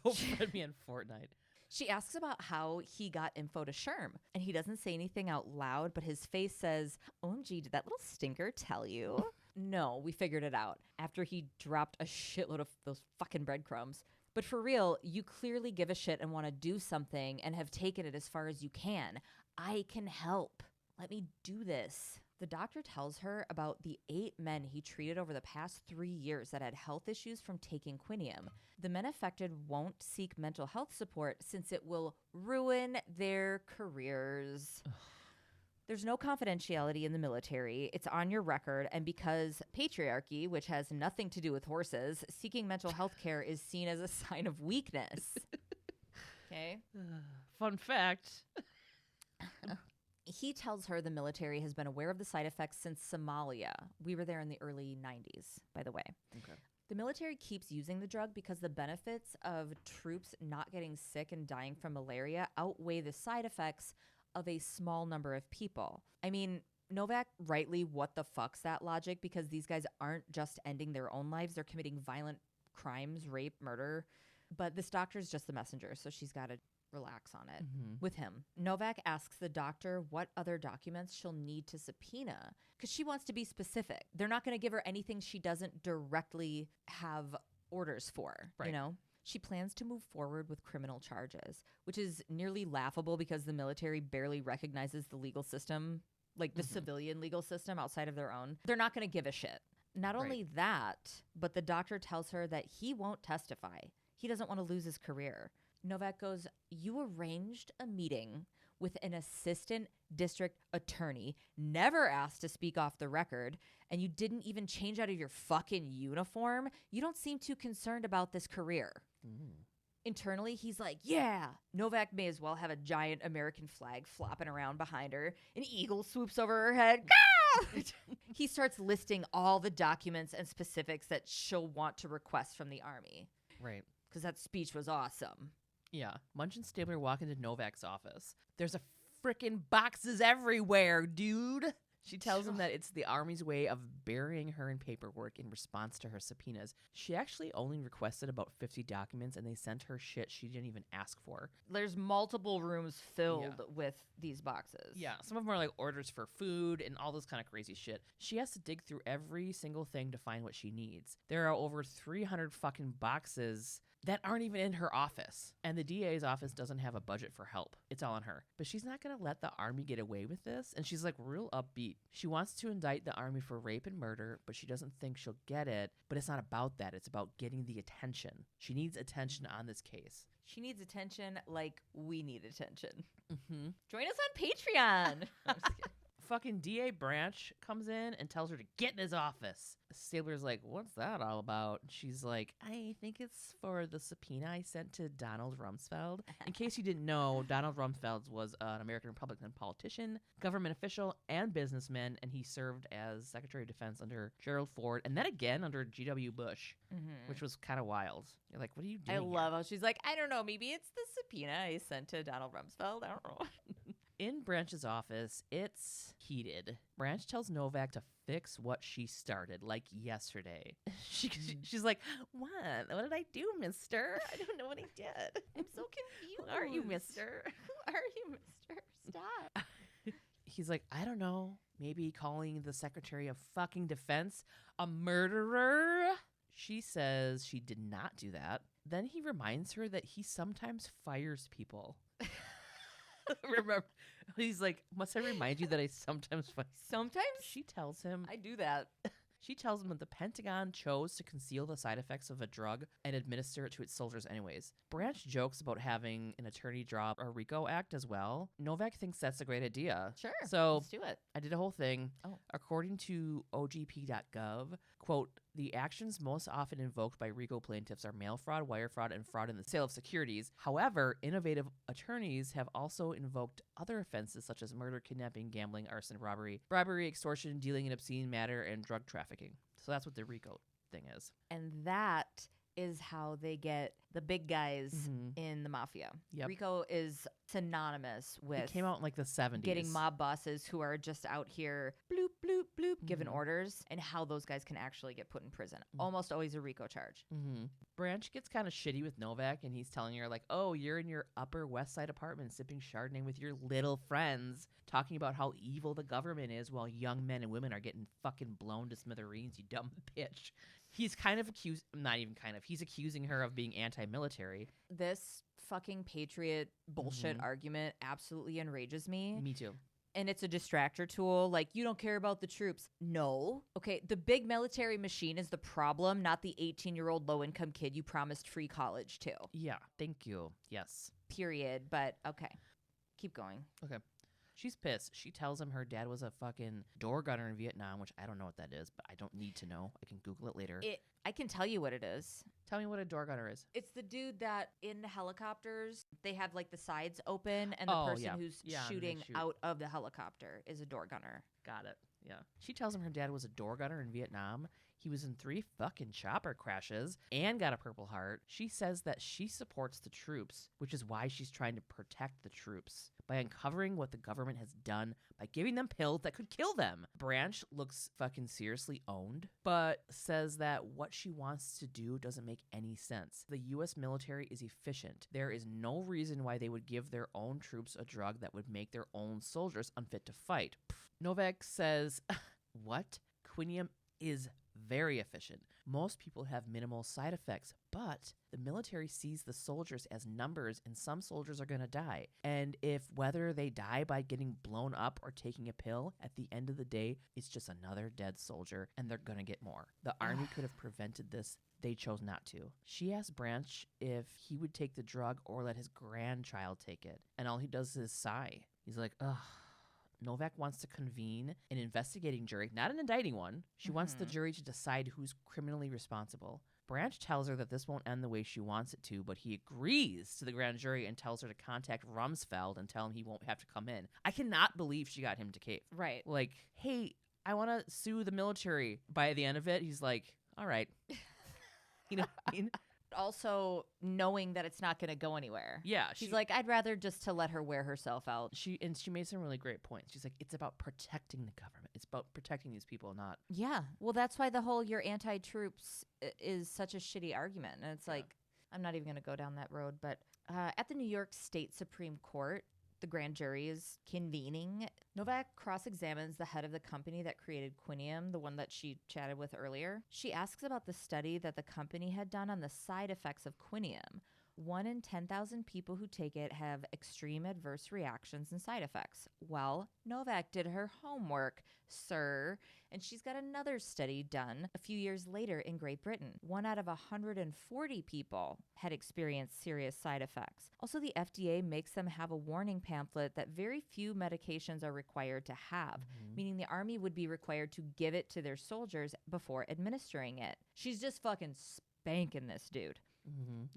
Don't friend me on Fortnite. She asks about how he got info to Sherm, and he doesn't say anything out loud, but his face says, OMG, did that little stinker tell you? No, we figured it out after he dropped a shitload of those fucking breadcrumbs. But for real, you clearly give a shit and want to do something and have taken it as far as you can. I can help. Let me do this. The doctor tells her about the 8 men he treated over the past 3 years that had health issues from taking quinium. The men affected won't seek mental health support since it will ruin their careers. There's no confidentiality in the military. It's on your record. And because patriarchy, which has nothing to do with horses, seeking mental health care is seen as a sign of weakness. Okay. Fun fact. He tells her the military has been aware of the side effects since Somalia. We were there in the early 90s, by the way. Okay. The military keeps using the drug because the benefits of troops not getting sick and dying from malaria outweigh the side effects of a small number of people. I mean, Novak rightly what the fuck's that logic, because these guys aren't just ending their own lives. They're committing violent crimes, rape, murder. But this doctor's just the messenger, so she's got to relax on it with him. Novak asks the doctor what other documents she'll need to subpoena because she wants to be specific. They're not going to give her anything she doesn't directly have orders for, right. She plans to move forward with criminal charges, which is nearly laughable because the military barely recognizes the legal system, like the civilian legal system outside of their own. They're not going to give a shit. Not only that, but the doctor tells her that he won't testify. He doesn't want to lose his career. Novak goes, You arranged a meeting with an assistant district attorney, never asked to speak off the record, and you didn't even change out of your fucking uniform. You don't seem too concerned about this career. Internally, he's like, yeah, Novak may as well have a giant American flag flopping around behind her. An eagle swoops over her head. He starts listing all the documents and specifics that she'll want to request from the army. Right. Because that speech was awesome. Yeah. Munch and Stabler walk into Novak's office. There's a freaking boxes everywhere, dude. She tells him that it's the Army's way of burying her in paperwork in response to her subpoenas. She actually only requested about 50 documents, and they sent her shit she didn't even ask for. There's multiple rooms filled with these boxes. Yeah, some of them are like orders for food and all this kind of crazy shit. She has to dig through every single thing to find what she needs. There are over 300 fucking boxes that aren't even in her office. And the DA's office doesn't have a budget for help. It's all on her. But she's not going to let the Army get away with this. And she's like real upbeat. She wants to indict the Army for rape and murder, but she doesn't think she'll get it. But it's not about that. It's about getting the attention. She needs attention on this case. She needs attention like we need attention. Mm-hmm. Join us on Patreon. I'm just kidding. Fucking DA Branch comes in and tells her to get in his office. Stabler's like, what's that all about? She's like, I think it's for the subpoena I sent to Donald Rumsfeld. In case you didn't know, Donald Rumsfeld was an American Republican politician, government official, and businessman, and he served as Secretary of Defense under Gerald Ford, and then again under G.W. Bush, which was kind of wild. You're like, what are you doing? I love how she's like, I don't know, maybe it's the subpoena I sent to Donald Rumsfeld. I don't know. In Branch's office, it's heated. Branch tells Novak to fix what she started, like yesterday. She's like, what? What did I do, mister? I don't know what I did. I'm so confused. Who are you, mister? Who are you, mister? Stop. He's like, I don't know. Maybe calling the Secretary of fucking Defense a murderer? She says she did not do that. Then he reminds her that he sometimes fires people. Remember, he's like, must I remind you that I sometimes fight? Sometimes? She tells him. I do that. She tells him that the Pentagon chose to conceal the side effects of a drug and administer it to its soldiers anyways. Branch jokes about having an attorney draw a RICO Act as well. Novak thinks that's a great idea. Sure. So let's do it. I did a whole thing. Oh. According to OGP.gov, quote, the actions most often invoked by RICO plaintiffs are mail fraud, wire fraud, and fraud in the sale of securities. However, innovative attorneys have also invoked other offenses such as murder, kidnapping, gambling, arson, robbery, bribery, extortion, dealing in obscene matter, and drug trafficking. So that's what the RICO thing is. And that is how they get the big guys in the mafia. Yep. RICO is synonymous with It came out in like the 70s. getting mob bosses who are just out here bloop, bloop, bloop, giving orders, and how those guys can actually get put in prison. Almost always a RICO charge. Branch gets kind of shitty with Novak, and he's telling her like, oh, you're in your Upper West Side apartment sipping Chardonnay with your little friends, talking about how evil the government is while young men and women are getting fucking blown to smithereens, you dumb bitch. He's kind of he's accusing her of being anti-military. This fucking patriot bullshit argument absolutely enrages me. Me too. And it's a distractor tool. Like, you don't care about the troops. No. Okay, the big military machine is the problem, not the 18-year-old low-income kid you promised free college to. Yeah, thank you. Yes. Period. But, okay. Keep going. Okay. She's pissed. She tells him her dad was a fucking door gunner in Vietnam, which I don't know what that is, but I don't need to know. I can Google it later. I can tell you what it is. Tell me what a door gunner is. It's the dude that in the helicopters, they have like the sides open, and the person who's shooting out of the helicopter is a door gunner. Got it. Yeah. She tells him her dad was a door gunner in Vietnam. He was in 3 fucking chopper crashes and got a Purple Heart. She says that she supports the troops, which is why she's trying to protect the troops by uncovering what the government has done by giving them pills that could kill them. Branch looks fucking seriously owned, but says that what she wants to do doesn't make any sense. The U.S. military is efficient. There is no reason why they would give their own troops a drug that would make their own soldiers unfit to fight. Novak says, what? Quinium is very efficient. Most people have minimal side effects, but the military sees the soldiers as numbers, and some soldiers are going to die. And if whether they die by getting blown up or taking a pill, at the end of the day, it's just another dead soldier, and they're going to get more. The army could have prevented this. they chose not to. She asked Branch if he would take the drug or let his grandchild take it, and all he does is sigh. He's like, ugh. Novak wants to convene an investigating jury, not an indicting one. She wants the jury to decide who's criminally responsible. Branch tells her that this won't end the way she wants it to, but he agrees to the grand jury and tells her to contact Rumsfeld and tell him he won't have to come in. I cannot believe she got him to cave. Right. Like, hey, I want to sue the military. By the end of it, he's like, all right. You know what I mean? Also knowing that it's not going to go anywhere. Yeah. She's like, I'd rather just to let her wear herself out. She made some really great points. She's like, it's about protecting the government. It's about protecting these people, not. Yeah. Well, that's why the whole you're anti-troops is such a shitty argument. And it's like, I'm not even going to go down that road. But at the New York State Supreme Court, the grand jury is convening. Novak cross-examines the head of the company that created Quinium, the one that she chatted with earlier. She asks about the study that the company had done on the side effects of Quinium. 1 in 10,000 people who take it have extreme adverse reactions and side effects. Well, Novak did her homework, sir, and she's got another study done a few years later in Great Britain. 1 out of 140 people had experienced serious side effects. Also, the FDA makes them have a warning pamphlet that very few medications are required to have, meaning the Army would be required to give it to their soldiers before administering it. She's just fucking spanking this dude.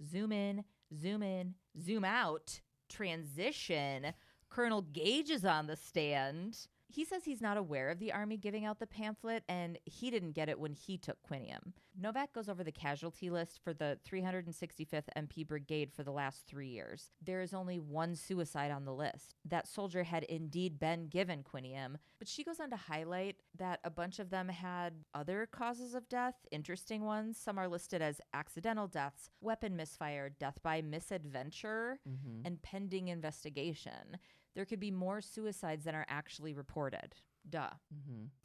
Zoom in, zoom out, transition. Colonel Gage is on the stand. He says he's not aware of the Army giving out the pamphlet, and he didn't get it when he took Quinium. Novak goes over the casualty list for the 365th MP Brigade for the last 3 years. There is only 1 suicide on the list. That soldier had indeed been given Quinium, but she goes on to highlight that a bunch of them had other causes of death, interesting ones. Some are listed as accidental deaths, weapon misfire, death by misadventure, and pending investigation. There could be more suicides than are actually reported. Duh.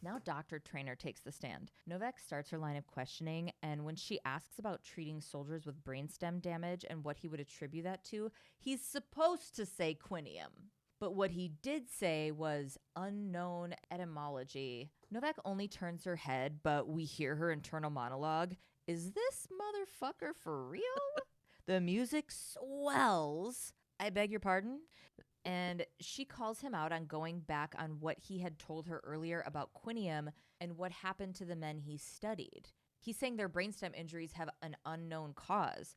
Now Dr. Trainer takes the stand. Novak starts her line of questioning, and when she asks about treating soldiers with brainstem damage and what he would attribute that to, he's supposed to say Quinium. But what he did say was unknown etymology. Novak only turns her head, but we hear her internal monologue. Is this motherfucker for real? The music swells. I beg your pardon? And she calls him out on going back on what he had told her earlier about Quinium and what happened to the men he studied. He's saying their brainstem injuries have an unknown cause.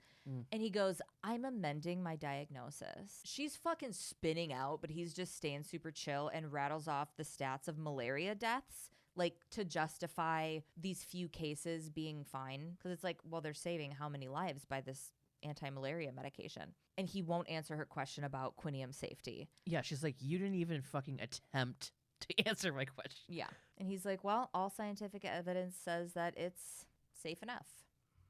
And he goes, I'm amending my diagnosis. She's fucking spinning out, but he's just staying super chill and rattles off the stats of malaria deaths, like to justify these few cases being fine. Because it's like, well, they're saving how many lives by this anti-malaria medication? And he won't answer her question about Quinium safety. Yeah, she's like, you didn't even fucking attempt to answer my question. Yeah. And he's like, well, all scientific evidence says that it's safe enough.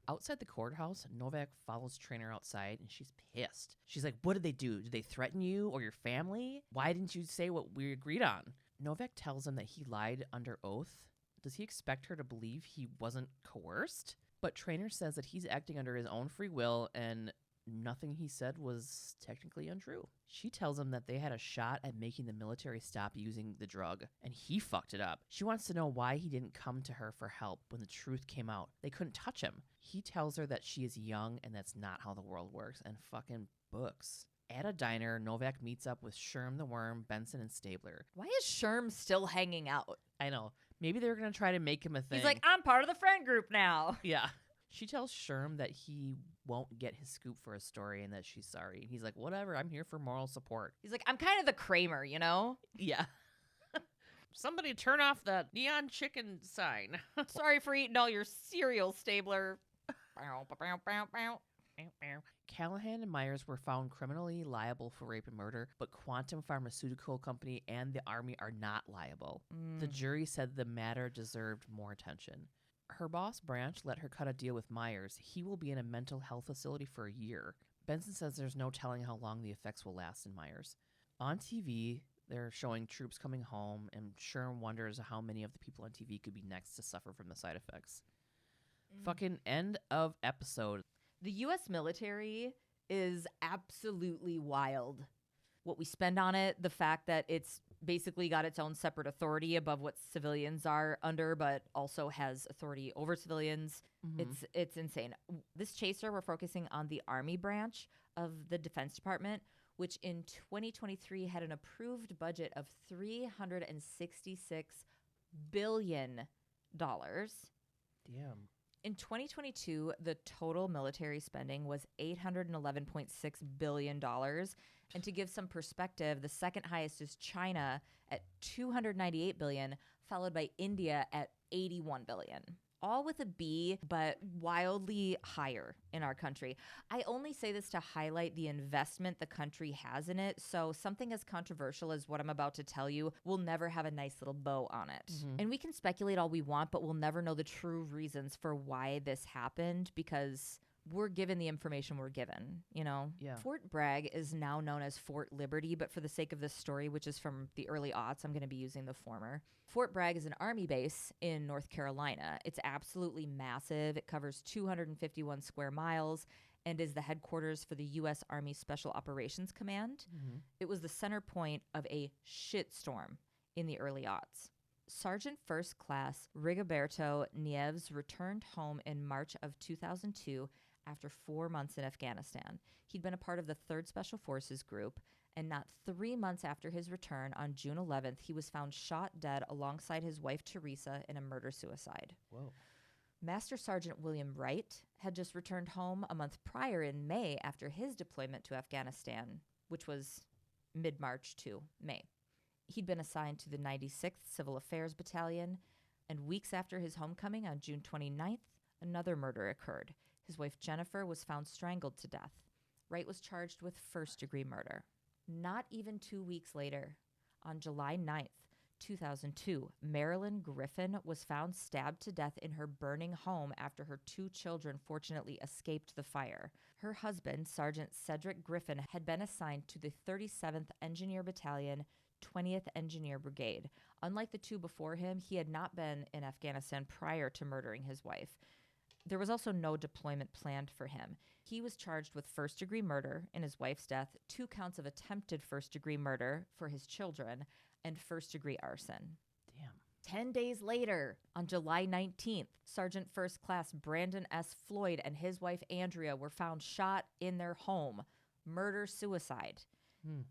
Outside the courthouse, Novak follows Trainer outside, and she's pissed. She's like, what did they do? Did they threaten you or your family? Why didn't you say what we agreed on? Novak tells him that he lied under oath. Does he expect her to believe he wasn't coerced? But Trainer says that he's acting under his own free will, and nothing he said was technically untrue. She tells him that they had a shot at making the military stop using the drug, and he fucked it up. She wants to know why he didn't come to her for help when the truth came out. They couldn't touch him. He tells her that she is young and that's not how the world works, and fucking books. At a diner, Novak meets up with Sherm the Worm, Benson, and Stabler. Why is Sherm still hanging out? I know. Maybe they were going to try to make him a thing. He's like, I'm part of the friend group now. Yeah. She tells Sherm that he won't get his scoop for a story and that she's sorry. And he's like, whatever, I'm here for moral support. He's like, I'm kind of the Kramer, you know? Yeah. Somebody turn off that neon chicken sign. Sorry for eating all your cereal, Stabler. Callahan and Myers were found criminally liable for rape and murder, but Quantum Pharmaceutical Company and the Army are not liable. The jury said the matter deserved more attention. Her boss, Branch, let her cut a deal with Myers. He will be in a mental health facility for a year. Benson says there's no telling how long the effects will last in Myers. On TV, they're showing troops coming home, and Sherm wonders how many of the people on TV could be next to suffer from the side effects. Fucking end of episode. The U.S. military is absolutely wild. What we spend on it, the fact that it's basically got its own separate authority above what civilians are under, but also has authority over civilians. It's insane. This chaser, we're focusing on the Army branch of the Defense Department, which in 2023 had an approved budget of $366 billion. Damn. In 2022, the total military spending was $811.6 billion. And to give some perspective, the second highest is China at $298 billion, followed by India at $81 billion. All with a B, but wildly higher in our country. I only say this to highlight the investment the country has in it. So something as controversial as what I'm about to tell you will never have a nice little bow on it. And we can speculate all we want, but we'll never know the true reasons for why this happened because we're given the information we're given, you know? Yeah. Fort Bragg is now known as Fort Liberty, but for the sake of this story, which is from the early aughts, I'm going to be using the former. Fort Bragg is an Army base in North Carolina. It's absolutely massive. It covers 251 square miles and is the headquarters for the U.S. Army Special Operations Command. It was the center point of a shitstorm in the early aughts. Sergeant First Class Rigoberto Nieves returned home in March of 2002 after 4 months in Afghanistan. He'd been a part of the 3rd Special Forces Group, and not 3 months after his return, on June 11th, he was found shot dead alongside his wife, Teresa, in a murder-suicide. Whoa. Master Sergeant William Wright had just returned home a month prior in May after his deployment to Afghanistan, which was mid-March to May. He'd been assigned to the 96th Civil Affairs Battalion, and weeks after his homecoming on June 29th, another murder occurred. His wife Jennifer was found strangled to death. Wright was charged with first-degree murder. Not even 2 weeks later, on July 9th, 2002, Marilyn Griffin was found stabbed to death in her burning home after her 2 children fortunately escaped the fire. Her husband, Sergeant Cedric Griffin, had been assigned to the 37th Engineer Battalion, 20th Engineer Brigade. Unlike the 2 before him, he had not been in Afghanistan prior to murdering his wife. There was also no deployment planned for him. He was charged with first-degree murder in his wife's death, 2 counts of attempted first-degree murder for his children, and first-degree arson. Damn. 10 days later, on July 19th, Sergeant First Class Brandon S. Floyd and his wife Andrea were found shot in their home. Murder-suicide.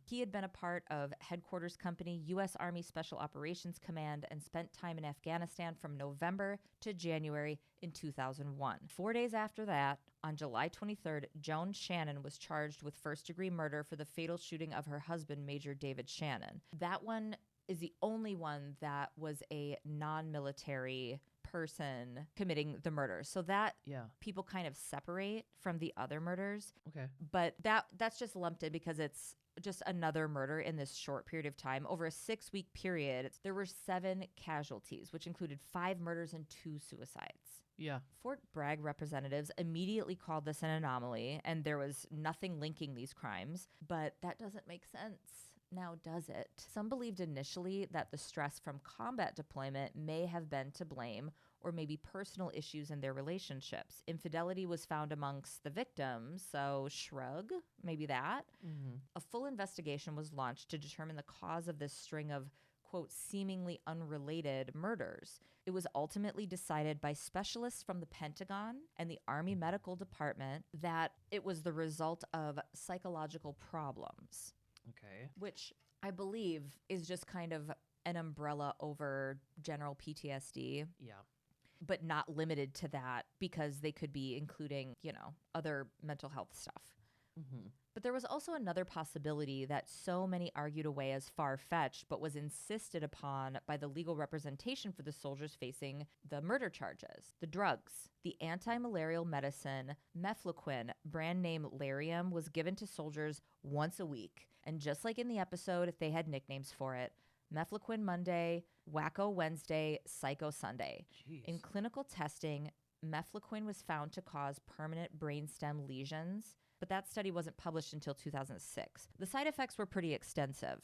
He had been a part of Headquarters Company, U.S. Army Special Operations Command, and spent time in Afghanistan from November to January in 2001. 4 days after that, on July 23rd, Joan Shannon was charged with first-degree murder for the fatal shooting of her husband, Major David Shannon. That one is the only one that was a non-military person committing the murder. So that people kind of separate from the other murders. Okay. But that's just lumped in because it's just another murder in this short period of time. Over a 6-week period, there were 7 casualties, which included 5 murders and 2 suicides. Yeah. Fort Bragg representatives immediately called this an anomaly, and there was nothing linking these crimes. But that doesn't make sense. Now, does it? Some believed initially that the stress from combat deployment may have been to blame, or maybe personal issues in their relationships. Infidelity was found amongst the victims, so shrug, maybe that. A full investigation was launched to determine the cause of this string of, quote, seemingly unrelated murders. It was ultimately decided by specialists from the Pentagon and the Army Medical Department that it was the result of psychological problems. Okay. Which I believe is just kind of an umbrella over general PTSD. Yeah. But not limited to that because they could be including, other mental health stuff. But there was also another possibility that so many argued away as far-fetched, but was insisted upon by the legal representation for the soldiers facing the murder charges. The drugs. The anti-malarial medicine mefloquine, brand name Lariam, was given to soldiers once a week. And just like in the episode, they had nicknames for it. Mefloquine Monday, Wacko Wednesday, Psycho Sunday. Jeez. In clinical testing, mefloquine was found to cause permanent brainstem lesions, but that study wasn't published until 2006. The side effects were pretty extensive.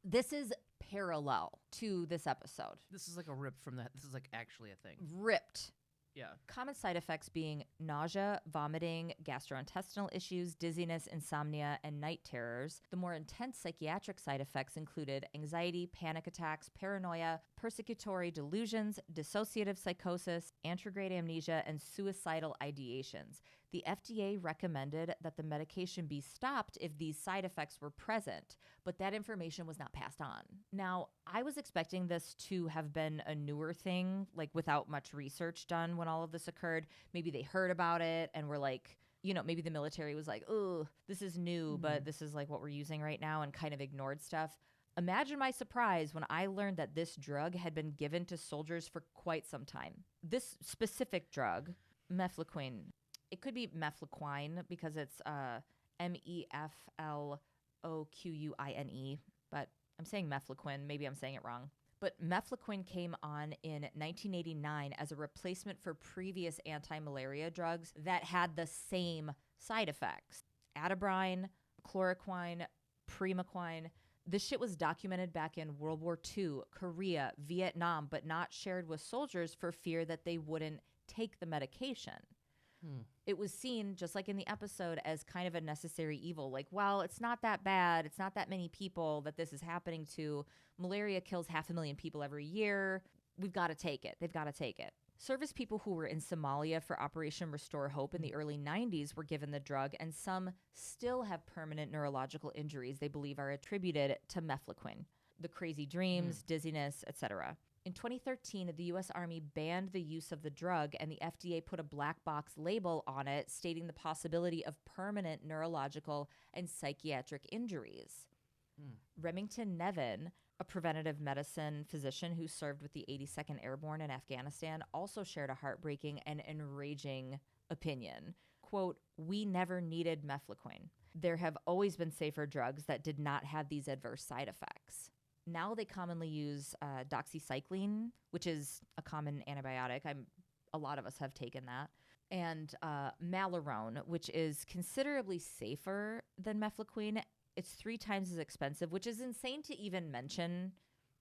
This is parallel to this episode. This is like a rip from that. This is like actually a thing. Ripped. Yeah. Common side effects being nausea, vomiting, gastrointestinal issues, dizziness, insomnia, and night terrors. The more intense psychiatric side effects included anxiety, panic attacks, paranoia, persecutory delusions, dissociative psychosis, anterograde amnesia, and suicidal ideations. The FDA recommended that the medication be stopped if these side effects were present, but that information was not passed on. Now, I was expecting this to have been a newer thing, like without much research done when all of this occurred. Maybe they heard about it and were like, maybe the military was like, oh, this is new, but this is like what we're using right now, and kind of ignored stuff. Imagine my surprise when I learned that this drug had been given to soldiers for quite some time. This specific drug, mefloquine, it could be mefloquine because it's mefloquine, but I'm saying mefloquine. Maybe I'm saying it wrong. But mefloquine came on in 1989 as a replacement for previous anti-malaria drugs that had the same side effects. Atabrine, chloroquine, primaquine. This shit was documented back in World War II, Korea, Vietnam, but not shared with soldiers for fear that they wouldn't take the medication. It was seen, just like in the episode, as kind of a necessary evil. Like, well, it's not that bad. It's not that many people that this is happening to. Malaria kills 500,000 people every year. We've got to take it. They've got to take it. Service people who were in Somalia for Operation Restore Hope in the early 90s were given the drug, and some still have permanent neurological injuries they believe are attributed to mefloquine. The crazy dreams, dizziness, etc. In 2013, the U.S. Army banned the use of the drug, and the FDA put a black box label on it stating the possibility of permanent neurological and psychiatric injuries. Remington Nevin, a preventative medicine physician who served with the 82nd Airborne in Afghanistan, also shared a heartbreaking and enraging opinion. Quote, "We never needed mefloquine. There have always been safer drugs that did not have these adverse side effects. Now they commonly use doxycycline, which is a common antibiotic. A lot of us have taken that. And Malarone, which is considerably safer than mefloquine. It's 3 times as expensive, which is insane to even mention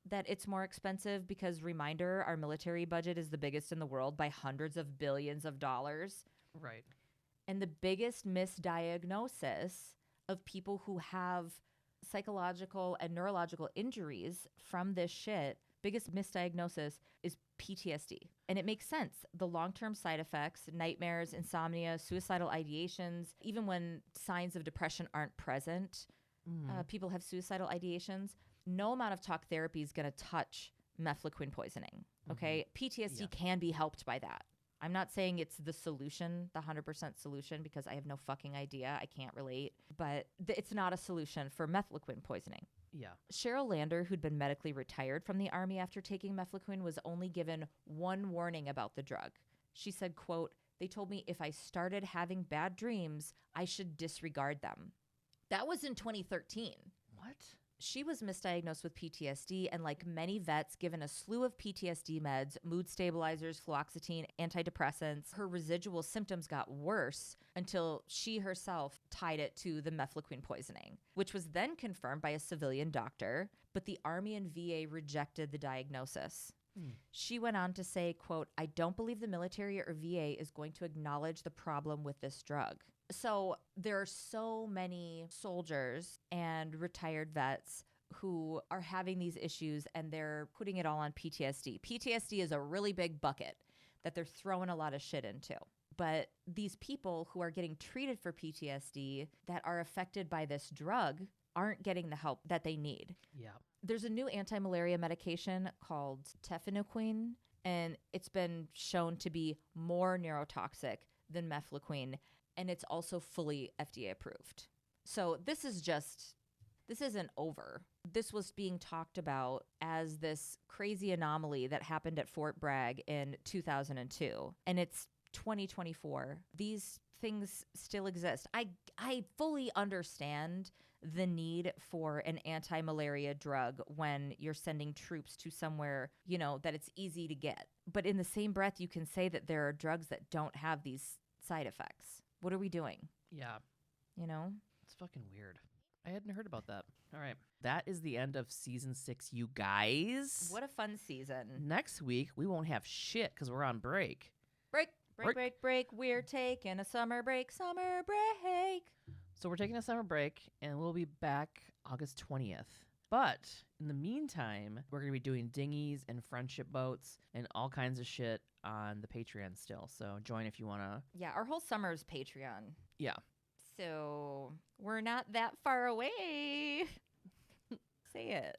that it's more expensive because, reminder, our military budget is the biggest in the world by hundreds of billions of dollars. Right. And the biggest misdiagnosis of people who have psychological and neurological injuries from this shit, biggest misdiagnosis is PTSD. And it makes sense. The long-term side effects, nightmares, insomnia, suicidal ideations, even when signs of depression aren't present, people have suicidal ideations. No amount of talk therapy is going to touch mefloquine poisoning. Okay? PTSD can be helped by that. I'm not saying it's the solution, the 100% solution, because I have no fucking idea. I can't relate. But it's not a solution for mefloquine poisoning. Yeah. Cheryl Lander, who'd been medically retired from the Army after taking mefloquine, was only given one warning about the drug. She said, quote, "They told me if I started having bad dreams, I should disregard them." That was in 2013. What? She was misdiagnosed with PTSD and, like many vets, given a slew of PTSD meds, mood stabilizers, fluoxetine, antidepressants. Her residual symptoms got worse until she herself tied it to the mefloquine poisoning, which was then confirmed by a civilian doctor, but the Army and VA rejected the diagnosis. She went on to say, quote, "I don't believe the military or VA is going to acknowledge the problem with this drug." So there are so many soldiers and retired vets who are having these issues, and they're putting it all on PTSD. PTSD is a really big bucket that they're throwing a lot of shit into. But these people who are getting treated for PTSD that are affected by this drug aren't getting the help that they need. Yeah. There's a new anti-malaria medication called tefenoquine, and it's been shown to be more neurotoxic than mefloquine, and it's also fully FDA approved. So this isn't over. This was being talked about as this crazy anomaly that happened at Fort Bragg in 2002, and it's 2024. These things still exist. I fully understand the need for an anti-malaria drug when you're sending troops to somewhere, that it's easy to get. But in the same breath, you can say that there are drugs that don't have these side effects. What are we doing? Yeah. It's fucking weird. I hadn't heard about that. All right. That is the end of season 6, you guys. What a fun season. Next week, we won't have shit because we're on break. Break. We're taking a summer break. Summer break. So we're taking a summer break, and we'll be back August 20th. But in the meantime, we're going to be doing dinghies and friendship boats and all kinds of shit on the Patreon still. So join if you want to. Yeah, our whole summer is Patreon. Yeah. So we're not that far away. Say it.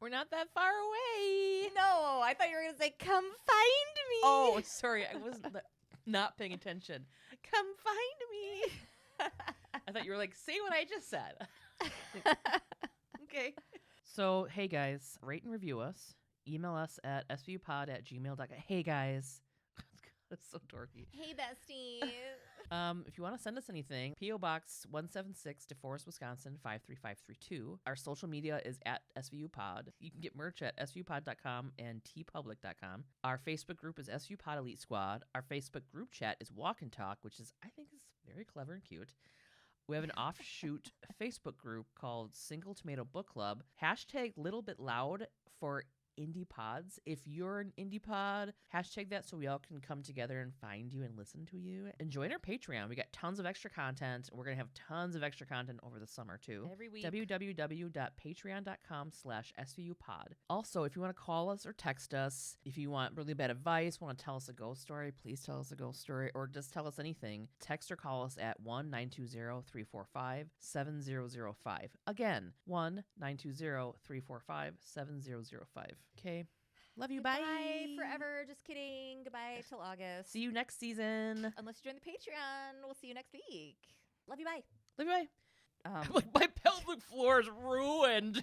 We're not that far away. No, I thought you were going to say, come find me. Oh, sorry. I was not paying attention. Come find me. I thought you were like, say what I just said. Okay. So, hey guys, rate and review us. Email us at svupod@gmail.com. Hey guys. That's so dorky. Hey, bestie. If you want to send us anything, P.O. Box 176, DeForest, Wisconsin 53532. Our social media is at SVUPod. You can get merch at svupod.com and tpublic.com. Our Facebook group is SVUPod Elite Squad. Our Facebook group chat is Walk and Talk, which I think is very clever and cute. We have an offshoot Facebook group called Single Tomato Book Club. Hashtag Little Bit Loud for indie pods. If you're an indie pod, hashtag that so we all can come together and find you and listen to you. And join our Patreon. We got tons of extra content. We're going to have tons of extra content over the summer too. Every week. www.patreon.com/svupod. Also, if you want to call us or text us, if you want really bad advice, want to tell us a ghost story, please tell us a ghost story or just tell us anything. Text or call us at 1-920-345-7005. Again, 1-920-345-7005. Okay. Love you. Goodbye Bye. forever. Just kidding. Goodbye till August. See you next season. Unless you join the Patreon. We'll see you next week. Love you. Bye. Love you. Bye. Like my pelvic floor is ruined.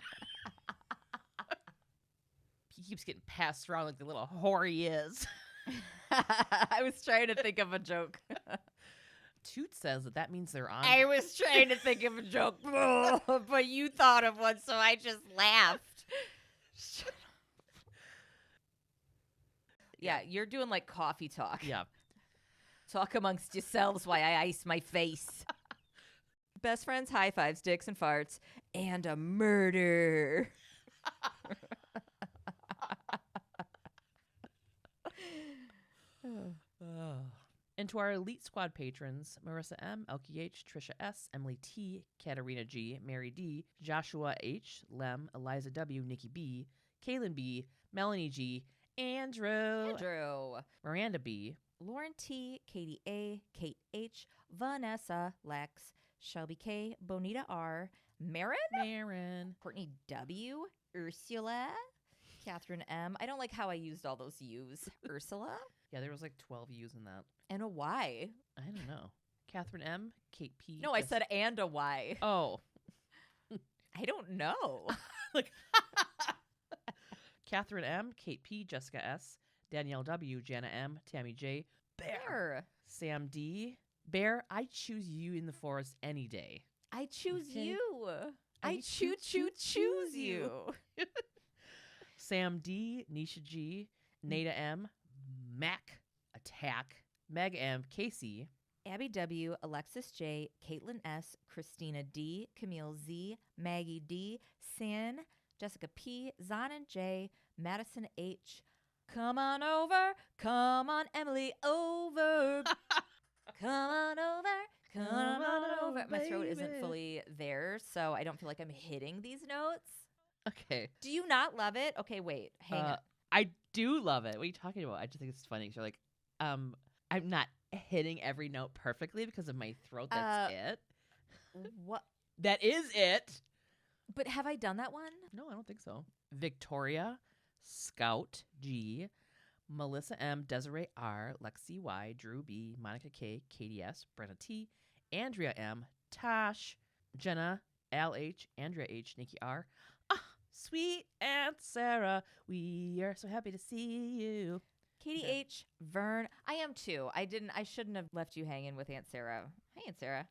He keeps getting passed around like the little whore he is. I was trying to think of a joke. Toot says that means they're on. I was trying to think of a joke, but you thought of one, so I just laughed. Yeah, you're doing like coffee talk. Yeah. Talk amongst yourselves while I ice my face. Best friends, high fives, dicks and farts, and a murder. And to our Elite Squad patrons, Marissa M., Elkie H., Trisha S., Emily T., Katarina G., Mary D., Joshua H., Lem, Eliza W., Nikki B., Kaylin B., Melanie G., Andrew, Miranda B., Lauren T., Katie A., Kate H., Vanessa, Lex, Shelby K., Bonita R., Marin, Courtney W., Ursula, Catherine M. I don't like how I used all those U's. Ursula? Yeah, there was like 12 U's in that. And a Y. I don't know. Catherine M., Kate P. No, I said and a Y. Oh. I don't know. Like Catherine M., Kate P., Jessica S., Danielle W., Jana M., Tammy J., Bear, Sam D., Bear, I choose you in the forest any day. I choose you. I choose you. Sam D., Nisha G., Nada M., Mac, Attack, Meg M., Casey, Abby W., Alexis J., Caitlin S., Christina D., Camille Z., Maggie D., Sin, Jessica P., Zonan J., Madison H., come on Emily, over. Come on over. My throat isn't fully there, so I don't feel like I'm hitting these notes. Okay. Do you not love it? Okay, wait. Hang on. I do love it. What are you talking about? I just think it's funny because you're like, I'm not hitting every note perfectly because of my throat. That's it. What? That is it. But have I done that one? No, I don't think so. Victoria, Scout G, Melissa M, Desiree R, Lexi Y, Drew B, Monica K, Katie S, Brenna T, Andrea M, Tosh, Jenna, Al H, Andrea H, Nikki R. Sweet Aunt Sarah, we are so happy to see you. Katie H, Vern. I am too. I shouldn't have left you hanging with Aunt Sarah. Hey, Aunt Sarah.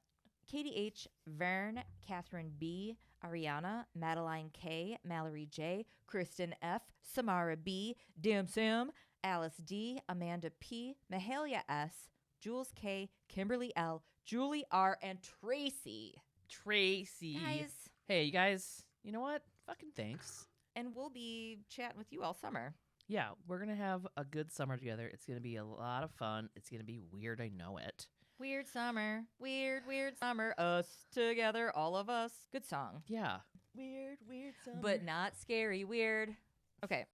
Katie H, Vern, Catherine B, Ariana, Madeline K, Mallory J, Kristen F, Samara B, Dim Sam, Alice D, Amanda P, Mahalia S, Jules K, Kimberly L, Julie R, and Tracy. Guys. Hey, you guys, you know what? Fucking thanks. And we'll be chatting with you all summer. Yeah, we're going to have a good summer together. It's going to be a lot of fun. It's going to be weird. I know it. Weird summer. Weird summer. Us together, all of us. Good song. Yeah. Weird summer. But not scary weird. Okay.